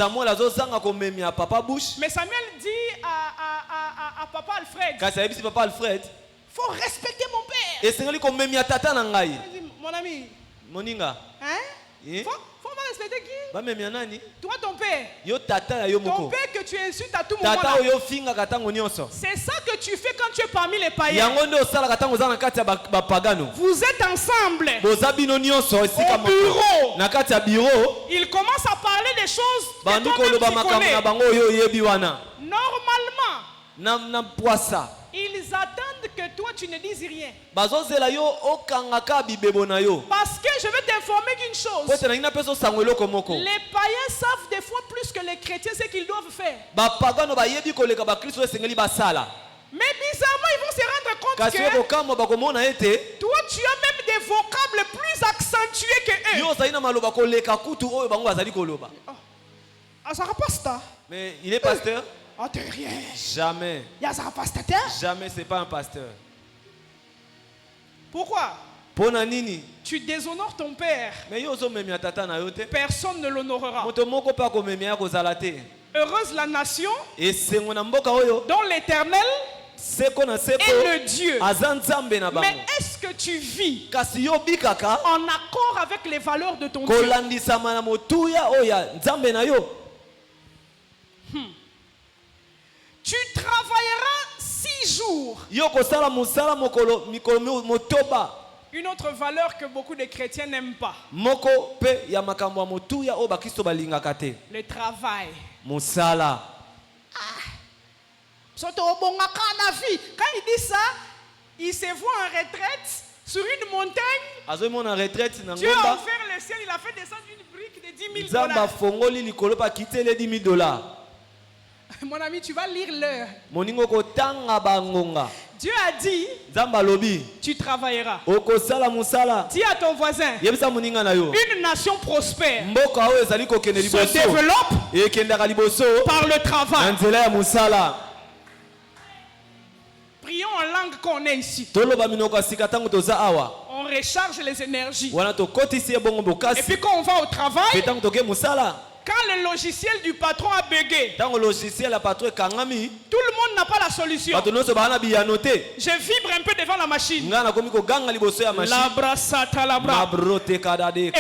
Mais Samuel dit à Papa Alfred, faut respecter mon père. Mon ami, hein? Faut respecter qui? Toi, ton père. Ton père que tu insultes à tout moment. C'est ça que tu fais quand tu es parmi les païens. Vous êtes ensemble. Au bureau. Il commence à parler des choses que toi-même tu connais. Normalement, Ils attendent que toi tu ne dises rien. Parce que je vais t'informer d'une chose. Les païens savent des fois plus que les chrétiens ce qu'ils doivent faire. Mais bizarrement, ils vont se rendre compte que toi, tu as même des vocables plus accentués que eux. Ah, ça passe. Mais il est pasteur? Oh, t'es rien. Jamais. Jamais, c'est pas un pasteur. Pourquoi? Tu déshonores ton père. Personne ne l'honorera. Heureuse la nation dont l'Éternel est le Dieu. Mais est-ce que tu vis en accord avec les valeurs de ton Dieu? Tu travailleras 6 jours. Une autre valeur que beaucoup de chrétiens n'aiment pas. Le travail. Quand il dit ça, il se voit en retraite sur une montagne. Dieu a ouvert le ciel, il a fait descendre une brique de $10,000. Mon ami, tu vas lire l'heure. Dieu a dit, tu travailleras. Dis à ton voisin, une nation prospère se développe par le travail. Prions en langue qu'on est ici. On recharge les énergies. Et puis quand on va au travail, quand le logiciel du patron a bugué, tout le monde n'a pas la solution. Je vibre un peu devant la machine. Et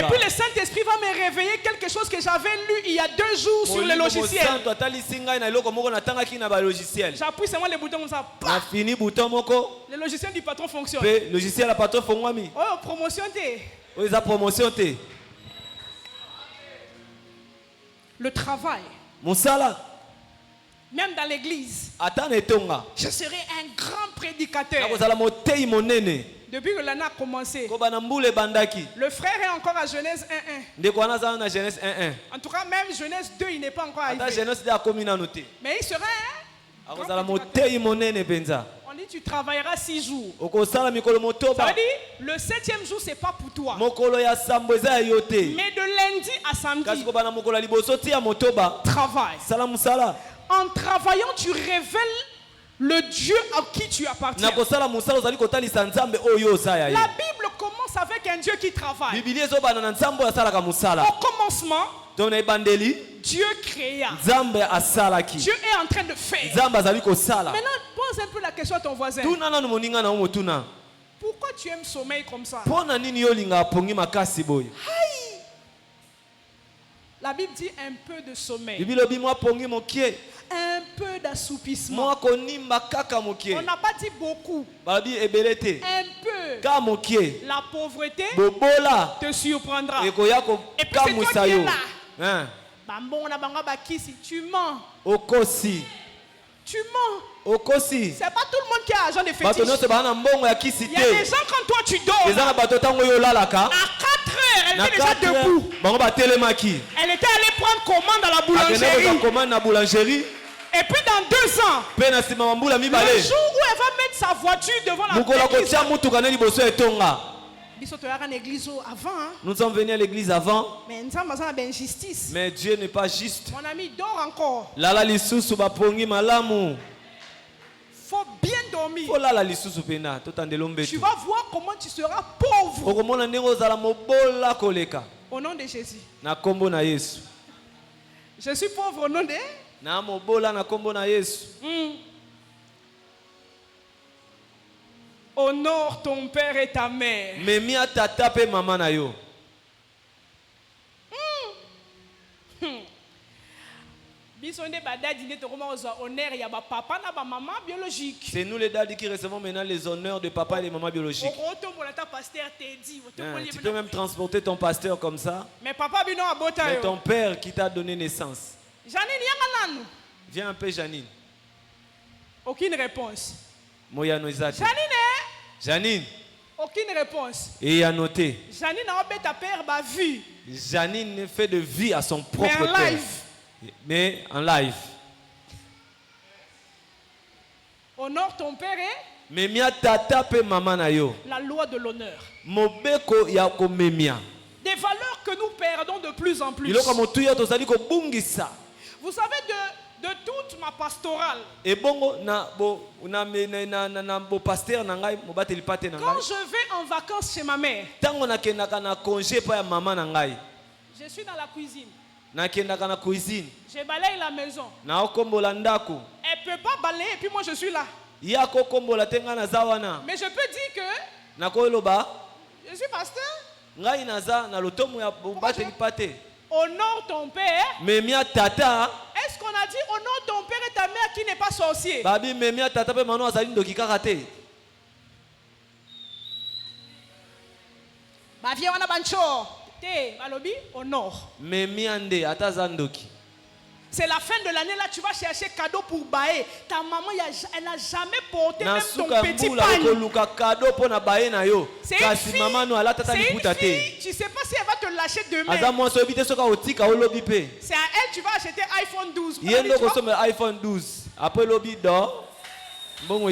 puis le Saint-Esprit va me réveiller quelque chose que j'avais lu il y a 2 jours sur le logiciel. J'appuie seulement le bouton comme ça. Le logiciel du patron fonctionne. Oh, promotion T. Le travail. Même dans l'église. Je serai un grand prédicateur. Depuis que l'année a commencé. Le frère est encore à Genèse 1:1. En tout cas, même Genèse 2, il n'est pas encore arrivé. Mais il sera un grand prédicateur. On dit tu travailleras 6 jours. Ça veut dire le 7e jour c'est pas pour toi. Mais de lundi à samedi, travaille. En travaillant tu révèles le Dieu à qui tu appartiens. La Bible commence avec un Dieu qui travaille. Au commencement, Dieu créa. Dieu est en train de faire. Maintenant, pose un peu la question à ton voisin. Pourquoi tu aimes sommeil comme ça? La Bible dit un peu de sommeil. Un peu d'assoupissement. On n'a pas dit beaucoup. Un peu. La pauvreté te surprendra. Et puis c'est toi qui es là. Tu mens. Tu mens. C'est pas tout le monde qui a argent de fétiche. Il y a des gens quand toi tu dors. À 4 heures, elle était déjà debout. Elle était allée prendre commande à la boulangerie. Et puis dans 2 ans, le jour où elle va mettre sa voiture devant la l'église, nous sommes venus à l'église avant. Mais Dieu n'est pas juste. Mon ami, dort encore. Faut bien dormir. Tu vas voir comment tu seras pauvre. Au nom de Jésus. Je suis pauvre au nom de Honore ton père et ta mère. C'est nous les dadis qui recevons maintenant les honneurs de papa et de maman biologiques. Tu peux même transporter ton pasteur comme ça. Mais ton père qui t'a donné naissance. Janine, viens un peu, Janine. Aucune réponse. Janine. Aucune réponse. Et il a noté. Janine a obéi ta père ba vie. Janine fait de vie à son propre mais en père. live. Mais en live. Honore ton père et mais mia tata pe maman na yo. La loi de l'honneur. Mobeko ya ko memia. Des valeurs que nous perdons de plus en plus. Vous savez de toute ma pastorale. Et bon na pasteur na ngai mo bateli pate na ngai. Quand je vais en vacances chez ma mère. Tango na kendaka na congé pa ya maman na ngai. Je suis dans la cuisine. Na kendaka na cuisine. Je balaye la maison. Na okombola ndako. Elle peut pas balayer et puis moi je suis là. Ya ko kombola tenga na zawana. Mais je peux dire que na ko loba. Je suis pasteur. Ngai naza na lotomo ya bateli pate. Honore ton père. Mais mia tata. Est-ce qu'on a dit honore ton père et ta mère qui n'est pas sorcier? Babi mais mia tata pe mano azali ndoki kakate. Ba vie wana bancho. Te balobi honore. Mais mia nde atazandoki. C'est la fin de l'année là, tu vas chercher cadeau pour Baé. Ta maman, elle n'a jamais porté même ton petit panier. C'est une fille, tu ne sais pas si elle va te lâcher demain. C'est à elle, tu vas acheter iPhone 12. iPhone 12. Après lobby d'or. Bon,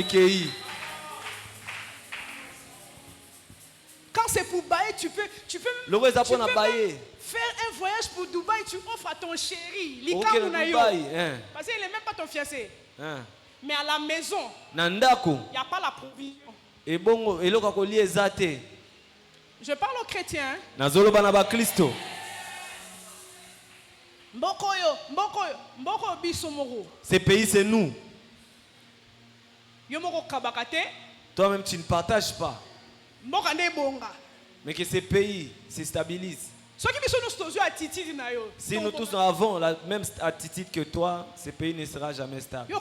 quand c'est pour Baé, tu peux même faire un voyage pour Dubaï, tu offres à ton chéri. Parce qu'il n'est même pas ton fiancé. Mais à la maison, il n'y a pas la provision. Je parle aux chrétiens. Ce pays, c'est nous. Toi-même, tu ne partages pas. Mais que ce pays se stabilise. Si nous tous avons la même attitude que toi, ce pays ne sera jamais stable.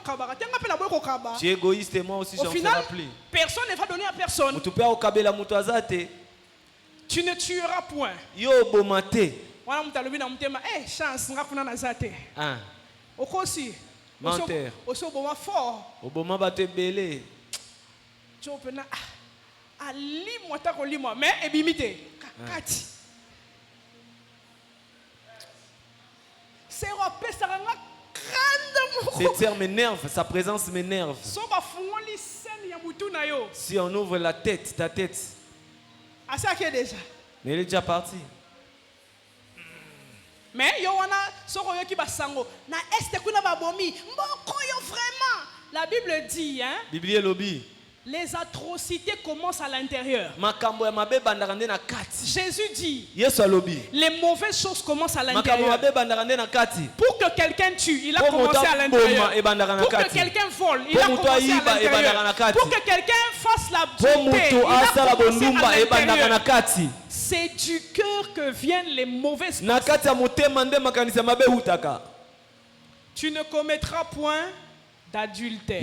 Tu es égoïste et moi aussi j'en ferai plus. Personne ne va donner à personne. Tu ne tueras point. Menteur. Mais ebimite. Cette terre m'énerve, sa présence m'énerve. Si on ouvre la tête, ta tête. Mais il est déjà parti. Mais la Bible dit, hein? Les atrocités commencent à l'intérieur. Jésus dit, les mauvaises choses commencent à l'intérieur. Pour que quelqu'un tue, il a commencé à l'intérieur. Pour que quelqu'un vole, il a commencé à l'intérieur. Pour que quelqu'un fasse la beauté, il a commencé à l'intérieur. C'est du cœur que viennent les mauvaises choses. Tu ne commettras point d'adultère.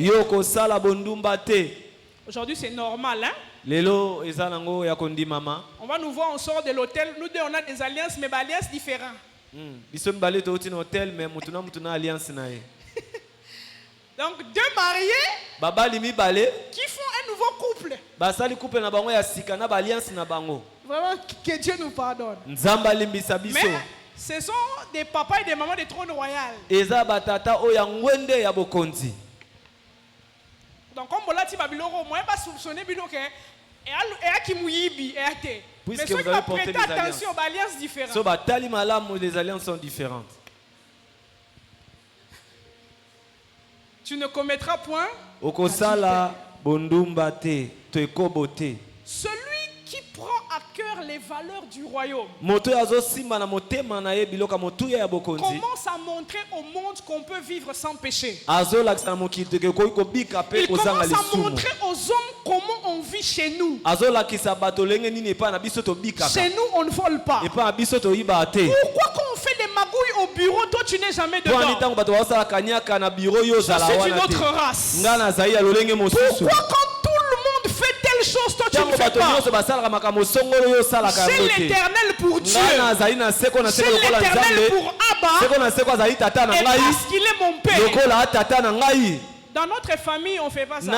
Aujourd'hui, c'est normal, hein? On va nous voir, on sort de l'hôtel. Nous deux, on a des alliances, mais des alliances différentes. Donc, deux mariés qui font un nouveau couple. Vraiment, que Dieu nous pardonne. Mais ce sont des papas et des mamans de trône royal. Donc, comme Bolati Babiloro, moi, je ne vais pas soupçonner que mais ceux qui vont prêter attention aux alliances différentes. Les alliances sont différentes. Tu ne commettras point. Celui qui prend à cœur les valeurs du royaume commence à montrer au monde qu'on peut vivre sans péché. Il commence à montrer aux hommes comment on vit chez nous. Chez nous, on ne vole pas. Pourquoi quand on fait des magouilles au bureau, toi tu n'es jamais dedans? Je suis d'une autre race. Pourquoi quand tout le monde fait telle chose, toi tu ne fais pas? J'ai l'éternel pour Dieu. J'ai l'éternel pour Abba. Et parce qu'il est mon père. Dans notre famille, on ne fait pas ça.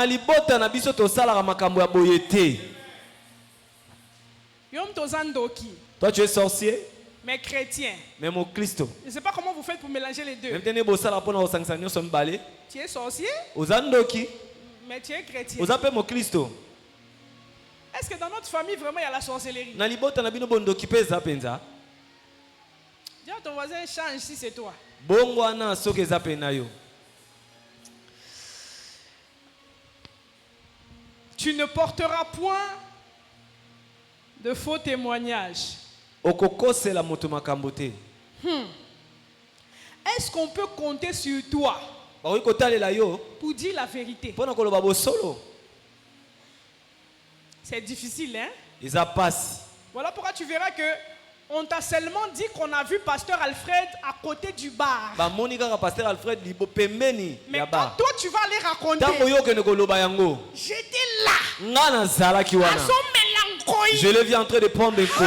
Toi, tu es sorcier. Mais chrétien. Mais mon Christ. Je ne sais pas comment vous faites pour mélanger les deux. Tu es sorcier. Mais tu es chrétien. Est-ce que dans notre famille, vraiment, il y a la sorcellerie? Dis à ton voisin, change si c'est toi. Tu ne porteras point de faux témoignages. Est-ce qu'on peut compter sur toi pour dire la vérité? C'est difficile, hein? Voilà pourquoi tu verras que on t'a seulement dit qu'on a vu Pasteur Alfred à côté du bar. Mais quand toi tu vas aller raconter, j'étais là. À son mélancolie. Je l'ai vu en train de prendre des couilles.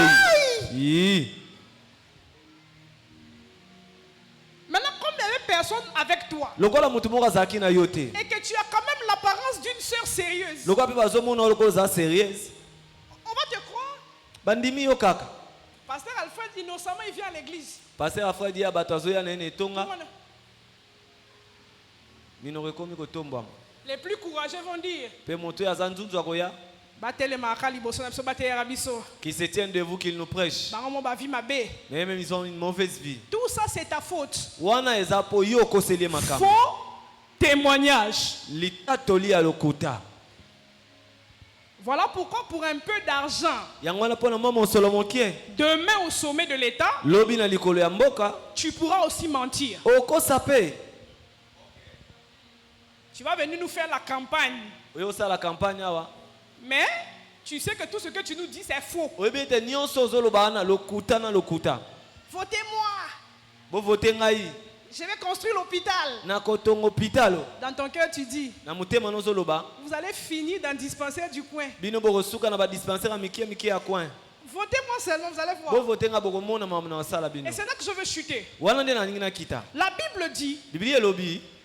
Maintenant, comme il y avait personne avec toi, et que tu as quand même l'apparence d'une sœur sérieuse, on va te croire. Pasteur Alfred, innocemment, il vient à l'église. Pasteur Alfred dit à Batazoya Nenetonga. Les plus courageux vont dire qui se tiennent de vous, qu'ils nous prêchent. Mais même ils ont une mauvaise vie. Tout ça, c'est ta faute. Faux témoignage. Voilà pourquoi pour un peu d'argent, demain au sommet de l'État, tu pourras aussi mentir. Tu vas venir nous faire la campagne. Mais tu sais que tout ce que tu nous dis c'est faux. Votez-moi. Je vais construire l'hôpital. Dans ton cœur, tu dis, vous allez finir dans le dispensaire du coin. Votez-moi seulement, vous allez voir. Et c'est là que je veux chuter. La Bible dit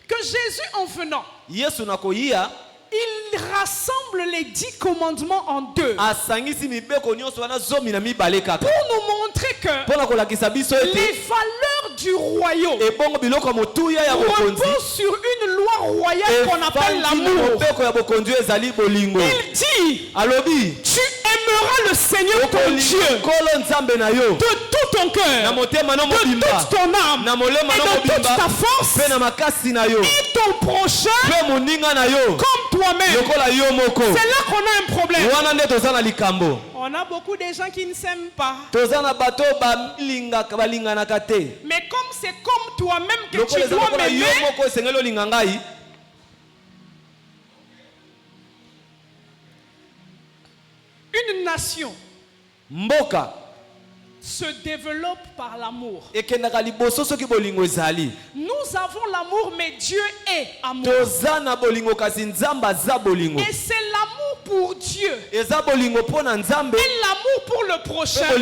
que Jésus, en venant, il rassemble les 10 commandements en deux. Pour nous montrer que les valeurs du royaume reposent sur une loi royale qu'on appelle l'amour. Il dit, tu aimeras le Seigneur ton Dieu de tout ton cœur, de toute ton âme et de toute ta force, et ton prochain comme toi-même. C'est là qu'on a un problème. On a beaucoup de gens qui ne s'aiment pas. Mais comme c'est comme toi-même que tu dois m'aimer, une nation se développe par l'amour. Nous avons l'amour, mais Dieu est amour. Et c'est l'amour pour Dieu et l'amour pour le prochain qui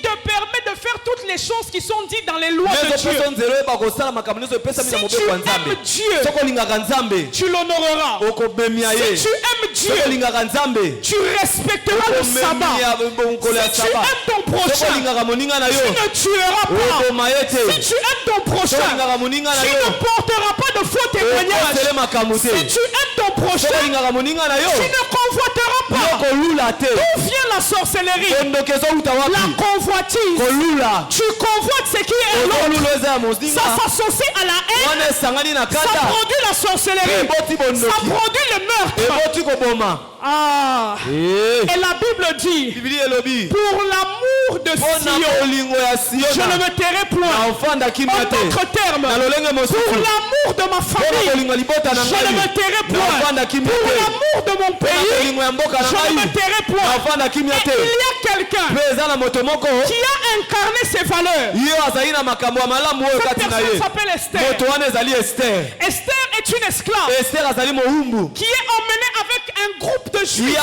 te permet de faire toutes les choses qui sont dites dans les lois de Dieu. Si tu aimes Dieu, tu l'honoreras. Si tu aimes Dieu, tu respecteras le sabbat. Si tu aimes ton prochain, tu ne tueras pas. Si tu aimes ton prochain, tu ne porteras pas de faux témoignages. Si tu aimes ton prochain, tu ne convoiteras pas. D'où vient la sorcellerie? La convoitise. Tu convoites ce qui est l'autre. Ça s'associe à la haine. Ça produit la sorcellerie. Ça produit le meurtre. Ah. Et la Bible dit, pour l'amour de Sion, je ne me tairai point. En d'autres termes, pour l'amour de ma famille, je ne me tairai point. Pour l'amour de mon pays, je ne me tairai point. Et il y a quelqu'un qui a incarné ces valeurs. Cette personne s'appelle Esther. Esther est une esclave qui est emmenée avec un groupe de juifs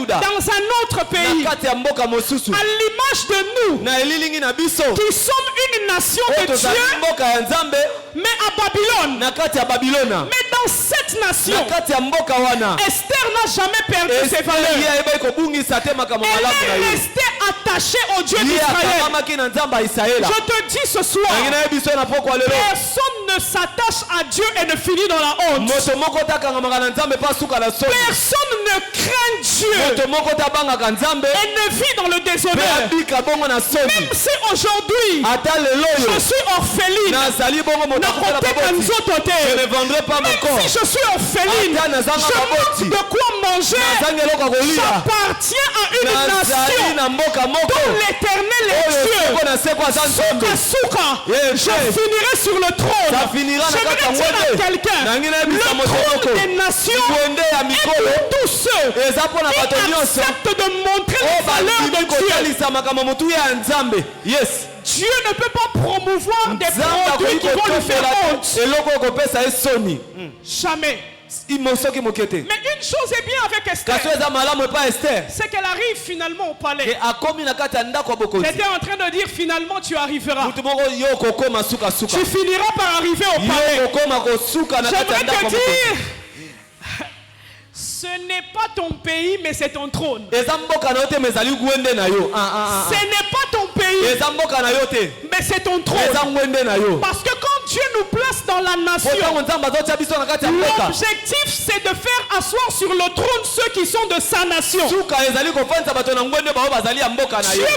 dans un autre pays, à l'image de nous, qui sommes une nation de Dieu, mais à Babylone. Mais dans cette nation, Esther n'a jamais perdu ses valeurs. Elle est restée attachée au Dieu d'Israël. Je te dis ce soir, personne ne s'attache à Dieu et ne finit dans la honte. Personne ne craint Dieu et ne vit dans le déshonneur. Même si aujourd'hui je suis orpheline, je ne vendrai pas mon corps. Si je suis orpheline, je manque de quoi manger. J'appartiens à une nation dont l'Éternel est Dieu. Souka, je finirai sur le trône. J'aimerais dire à quelqu'un, le trône des nations est pour tous ceux qui acceptent de montrer les valeurs de Dieu. Yes. Dieu ne peut pas promouvoir des produits qui vont lui faire honte. Jamais. Mais une chose est bien avec Esther, c'est qu'elle arrive finalement au palais. J'étais en train de dire finalement tu arriveras. Tu finiras par arriver au palais. J'aimerais te dire, ce n'est pas ton pays, mais c'est ton trône. Ce n'est pas ton pays, mais c'est ton trône. Parce que quand Dieu nous place dans la nation, l'objectif c'est de faire asseoir sur le trône ceux qui sont de sa nation. Dieu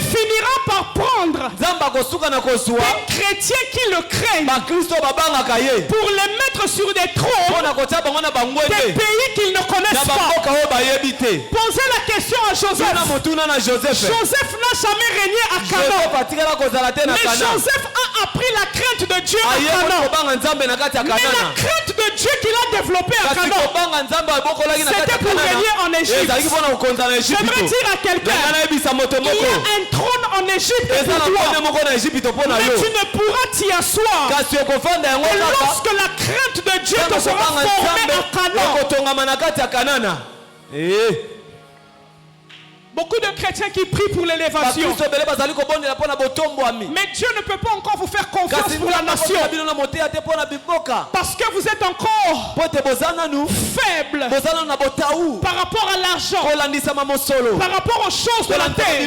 finira par prendre des chrétiens qui le craignent pour les mettre sur des trônes des pays qu'ils ne connaissent pas. Posez la question à Joseph. Joseph n'a jamais régné à Canaan, mais Joseph a appris la crainte de Dieu à Canaan. Mais la crainte de Dieu qu'il a développée à Canaan, c'était pour régner en Égypte. J'aimerais dire à quelqu'un, il y a un trône en Égypte pour toi, mais tu ne pourras t'y asseoir. Et lorsque la crainte de Dieu te sera formée à Canaan, beaucoup de chrétiens qui prient pour l'élévation. Mais Dieu ne peut pas encore vous faire confiance pour la nation. Parce que vous êtes encore faible par rapport à l'argent, par rapport aux choses de la terre.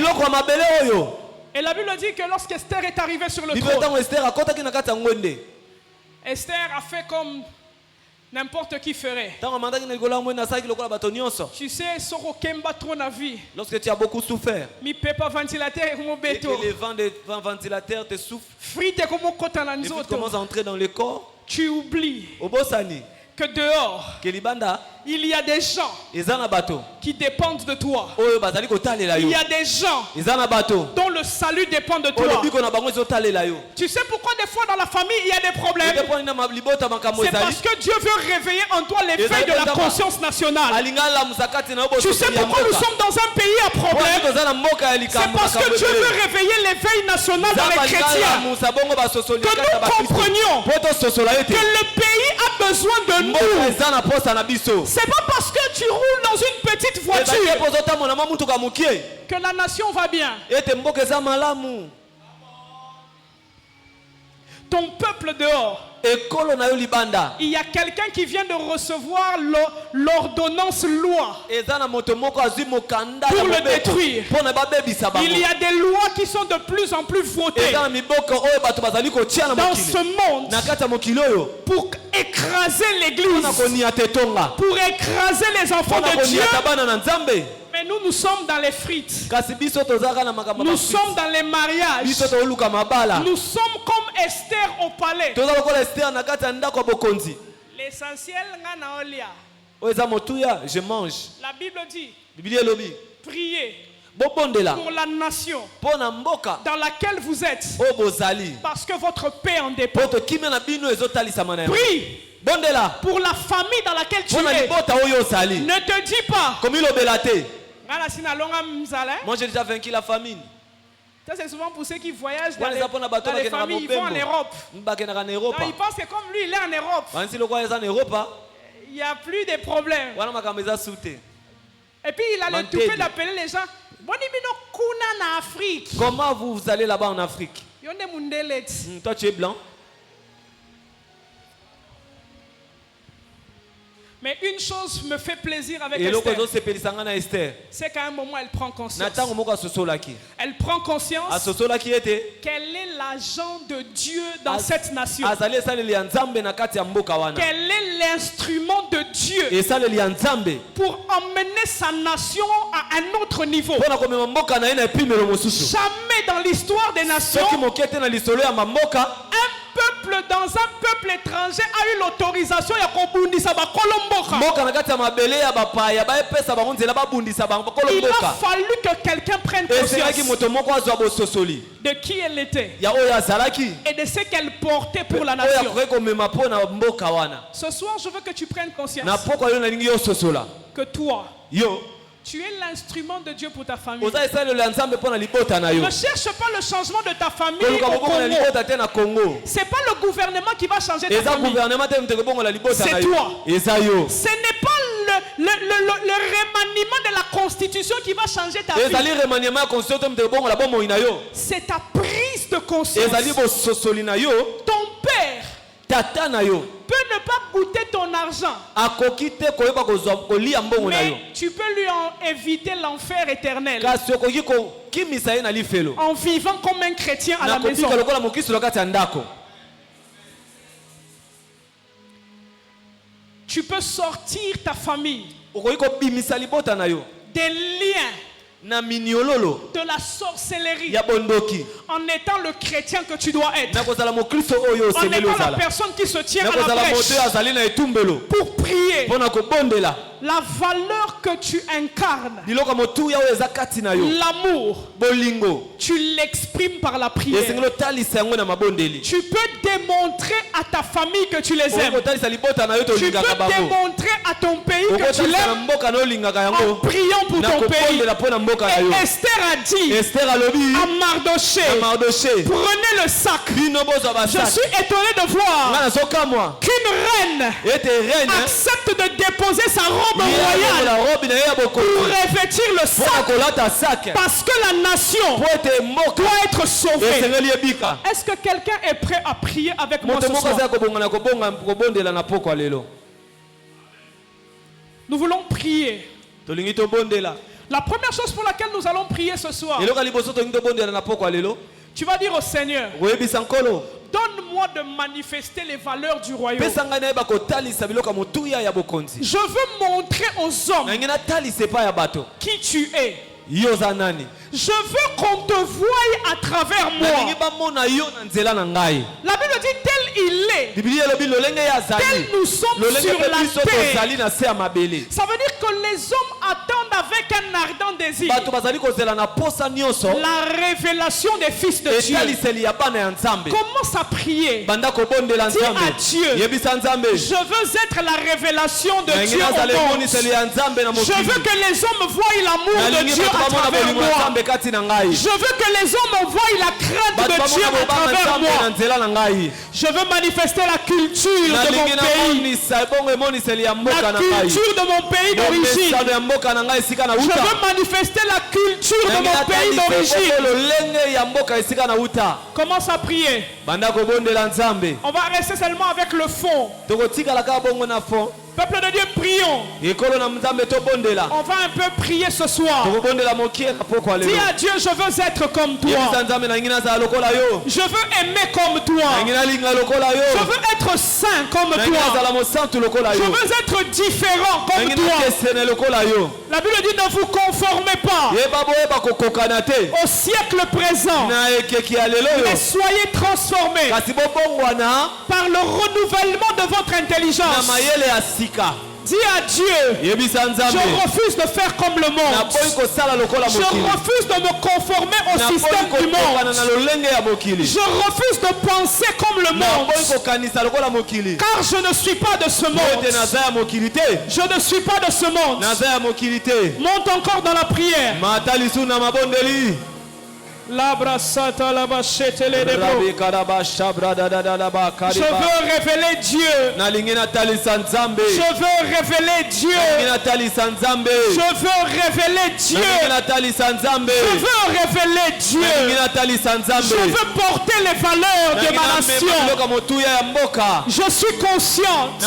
Et la Bible dit que lorsqu'Esther est arrivée sur le trône, Esther a fait comme n'importe qui ferait. Tu sais, lorsque tu as beaucoup souffert, et que les ventilateurs te souffrent, et tu commences à entrer dans le corps, tu oublies que dehors, il y a des gens qui dépendent de toi. Il y a des gens dont le salut dépend de toi. Tu sais pourquoi des fois dans la famille il y a des problèmes? C'est parce que Dieu veut réveiller en toi l'éveil de la conscience nationale. Tu sais pourquoi nous sommes dans un pays à problème? C'est parce que Dieu veut réveiller l'éveil national dans les chrétiens. Que nous comprenions que le pays a besoin de nous. C'est pas parce que tu roules dans une petite voiture que la nation va bien. Ton peuple dehors, il y a quelqu'un qui vient de recevoir l'ordonnance loi pour le détruire. Il y a des lois qui sont de plus en plus votées dans ce monde pour écraser l'église, pour écraser les enfants de Dieu. Mais nous sommes dans les frites. Nous sommes dans les mariages. Nous sommes comme Esther au palais. L'essentiel, je mange. La Bible dit, priez pour la nation dans laquelle vous êtes, parce que votre paix en dépend. Prie pour la famille dans laquelle tu es. Ne te dis pas, moi j'ai déjà vaincu la famine. Ça c'est souvent pour ceux qui voyagent dans les familles, ils vont en Europe. Donc, ils pensent que comme lui il est en Europe, il n'y a plus de problèmes. Et puis il a le toupet d'appeler les gens. Comment vous allez là-bas en Afrique? Toi tu es blanc. Mais une chose me fait plaisir avec Esther. C'est qu'à un moment elle prend conscience. Elle prend conscience qu'elle est l'agent de Dieu dans cette nation. Qu'elle est l'instrument de Dieu pour emmener sa nation à un autre niveau. Jamais dans l'histoire des nations, un peuple dans un peuple étranger a eu l'autorisation de kobundisa ba kolomboka. Il a fallu que quelqu'un prenne conscience de qui elle était et de ce qu'elle portait pour la nation. Ce soir, je veux que tu prennes conscience que toi, tu es l'instrument de Dieu pour ta famille. Ne cherche pas le changement de ta famille au Congo. Ce n'est pas le gouvernement qui va changer ta famille. C'est toi. Ce n'est pas le remaniement de la constitution qui va changer ta vie. C'est ta prise de conscience. Ton père peut ne pas goûter ton argent, mais tu peux lui éviter l'enfer éternel en vivant comme un chrétien à la maison. Tu peux sortir ta famille des liens de la sorcellerie en étant le chrétien que tu dois être, en étant la personne qui se tient à la brèche pour prier. La valeur que tu incarnes, l'amour, tu l'exprimes par la prière. Tu peux démontrer à ta famille que tu les aimes. Tu peux démontrer à ton pays que tu l'aimes en priant pour ton pays. Et Esther a dit à Mardoché, prenez le sac. Je suis étonné de voir qu'une reine accepte de déposer sa robe royale pour revêtir le sac, parce que la nation doit être sauvée. Est-ce que quelqu'un est prêt à prier avec moi ce soir? Nous voulons prier. La première chose pour laquelle nous allons prier ce soir, tu vas dire au Seigneur, donne-moi de manifester les valeurs du royaume. Je veux montrer aux hommes qui tu es. Je veux qu'on te voie à travers moi. La Bible dit tel il est, tel nous sommes sur la terre. Ça veut dire que les hommes attendent avec un ardent désir la révélation des fils de Dieu. Commence à prier. Dis à Dieu, je veux être la révélation de Dieu au monde. Je veux que les hommes voient l'amour de Dieu à travers moi. Je veux que les hommes voient la crainte de Dieu à travers moi. Je veux manifester la culture de mon pays. La culture de mon pays d'origine. Je veux manifester la culture de mon pays d'origine. Commence à prier. On va rester seulement avec le fond. Peuple de Dieu, prions. On va un peu prier ce soir. Dis à Dieu, je veux être comme toi. Je veux aimer comme toi. Je veux être saint comme toi. Je veux être différent comme toi. La Bible dit, ne vous conformez pas au siècle présent, mais soyez transformés par le renouvellement de votre intelligence. Dis à Dieu, je refuse de faire comme le monde. Je refuse de me conformer au système du monde. Je refuse de penser comme le monde. Car je ne suis pas de ce monde. Je ne suis pas de ce monde. Monte encore dans la prière. Je veux révéler Dieu. Je veux révéler Dieu. Je veux révéler Dieu. Je veux révéler Dieu. Je veux porter les valeurs de ma nation. Je suis consciente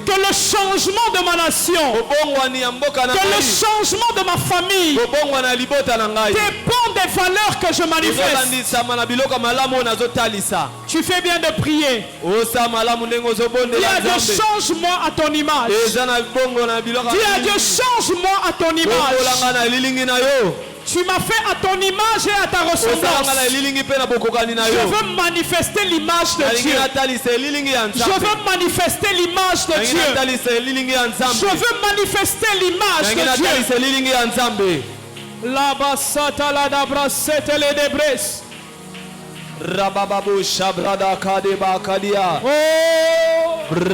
que le changement de ma nation, que le changement de ma famille dépend des valeurs que je manifeste. Tu fais bien de prier. Il y a des changements à ton image. Il y a des changements à ton image. Tu m'as fait à ton image et à ta ressemblance. Je veux manifester l'image de Dieu. Je veux manifester l'image de Dieu. Je veux manifester l'image de Dieu. La basata la dabra setele de bres. Rabababu shabrada kadeba kadia. Je veux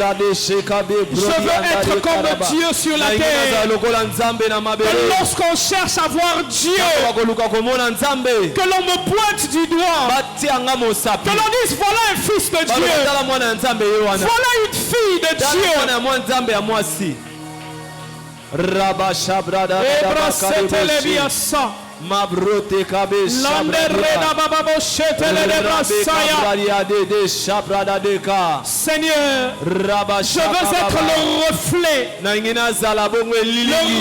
être comme Dieu sur la terre. Que lorsqu'on cherche à voir Dieu, que l'on me pointe du doigt, que l'on dise voilà un fils de Dieu, voilà une fille de Dieu. Mabrote kabe Seigneur, je veux être le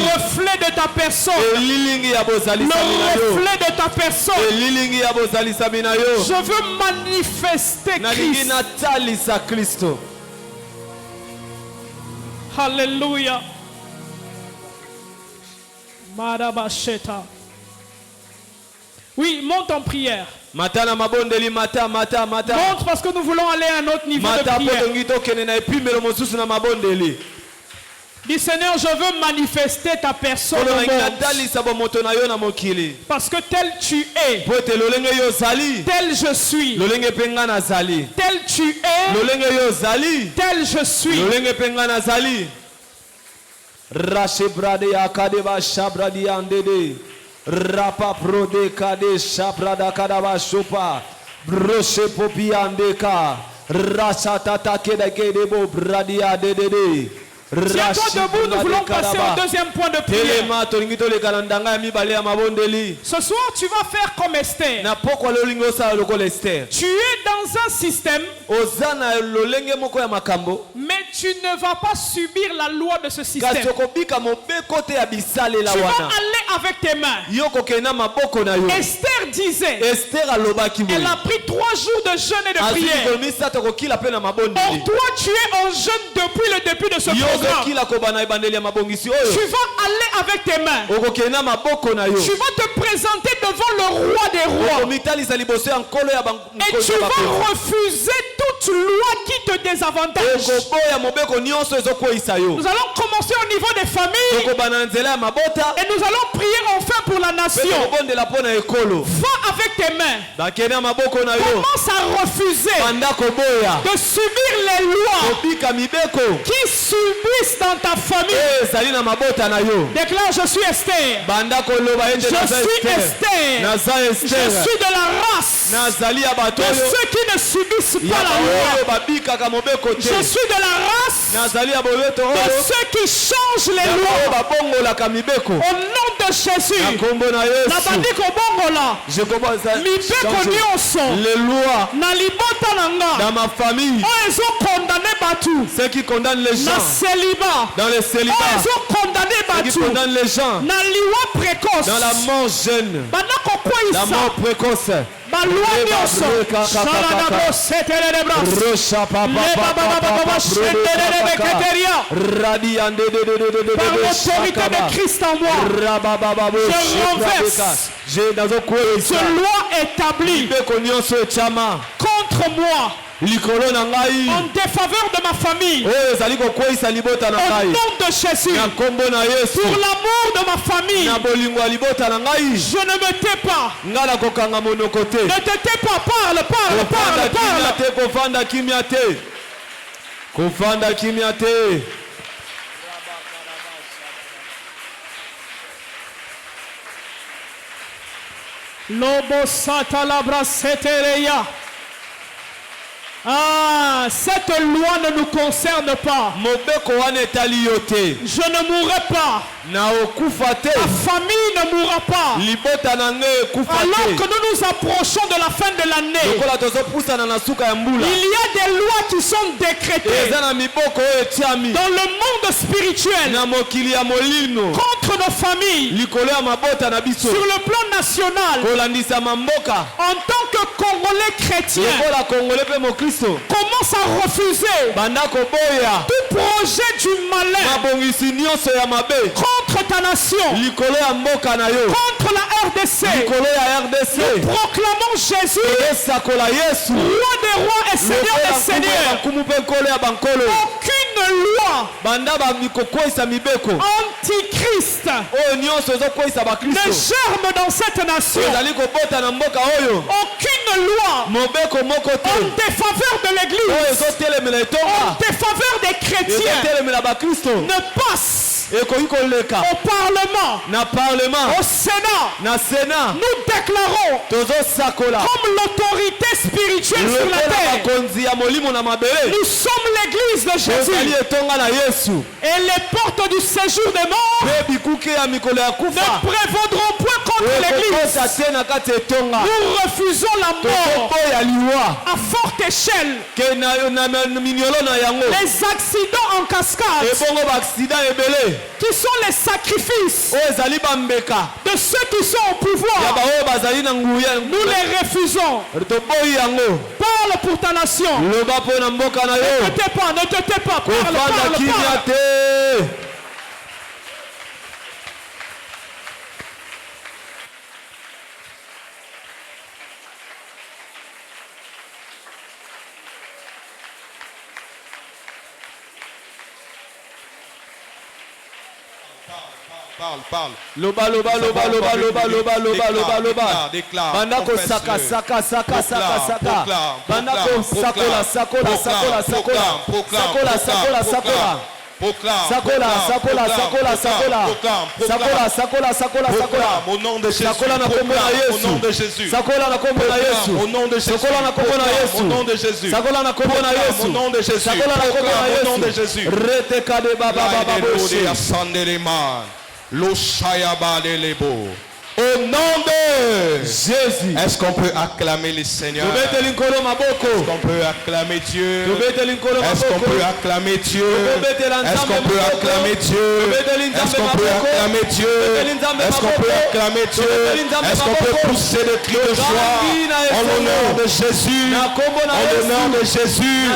reflet de ta personne. Le reflet de ta personne. Je veux manifester Christ. Alléluia. Marabasheta. Oui, monte en prière. Monte parce que nous voulons aller à un autre niveau de prière. Dis Seigneur, je veux manifester ta personne au monde. Parce que tel tu es, tel je suis. Tel tu es, tel je suis. Rapa prode kade shaprada kadaba sopa brose popi andeka rasatata kede bo bradia dede. Tiens-toi debout, nous voulons passer au deuxième point de prière. Ce soir, tu vas faire comme Esther. Tu es dans un système, mais tu ne vas pas subir la loi de ce système. Tu vas aller avec tes mains. Esther disait, elle a pris 3 jours de jeûne et de prière. Or toi, tu es en jeûne depuis le début de ce programme. Tu vas aller avec tes mains. Tu vas te présenter devant le roi des rois. Et tu vas refuser toute loi qui te désavantage. Nous allons commencer au niveau des familles. Et nous allons prier enfin pour la nation. Va avec tes mains. Commence à refuser de subir les lois qui subissent dans ta famille. Déclare, je suis Esther. Je suis Esther. Je suis de la race de ceux qui ne subissent pas la loi. Je suis de la race de ceux qui changent les lois. Au nom de Jésus. Les lois dans ma famille, ceux qui condamnent les gens dans le célibat, ceux qui condamnent les gens dans la mort jeune, la mort précoce. Par l'autorité de Christ en moi, je renverse ce loi établie contre moi, en défaveur de ma famille. Au nom de Jésus, pour l'amour de ma famille, je ne me tais pas. Ne te tais pas, parle. Lobo satalabra setereya. Ah, cette loi ne nous concerne pas. Je ne mourrai pas. Ma famille ne mourra pas. Alors que nous nous approchons de la fin de l'année, il y a des lois qui sont décrétées dans le monde spirituel contre nos familles. Sur le plan national, en tant que Congolais chrétiens, commence à refuser tout projet du malin contre ta nation, contre la RDC. Nous proclamons Jésus, roi des rois et seigneur des seigneurs. Aucune loi antichrist ne germe dans cette nation. Aucune loi en défaveur de l'église, en défaveur des chrétiens ne passe au Parlement, au Sénat. Nous déclarons comme l'autorité spirituelle sur la terre, nous sommes l'église de Jésus. Et les portes du séjour des morts ne prévaudront point contre l'église. Nous refusons la mort à forte échelle. Les accidents en cascade qui sont les sacrifices de ceux qui sont au pouvoir, nous les refusons. Parle pour ta nation. Ne te tais pas, parle. Parle. Loba. Bandako saka. Bandako sakola. Au nom de Jésus. Au nom de Jésus. Au nom de Jésus. Au nom de Jésus. Au nom de Jésus. Est-ce qu'on peut acclamer le Seigneur? Est-ce qu'on peut acclamer Dieu? Est-ce qu'on peut acclamer Dieu? Est-ce qu'on peut acclamer Dieu? Est-ce qu'on peut acclamer Dieu? Est-ce qu'on peut acclamer Dieu? Est-ce qu'on peut pousser des cris de joie en l'honneur de Jésus? En l'honneur de Jésus.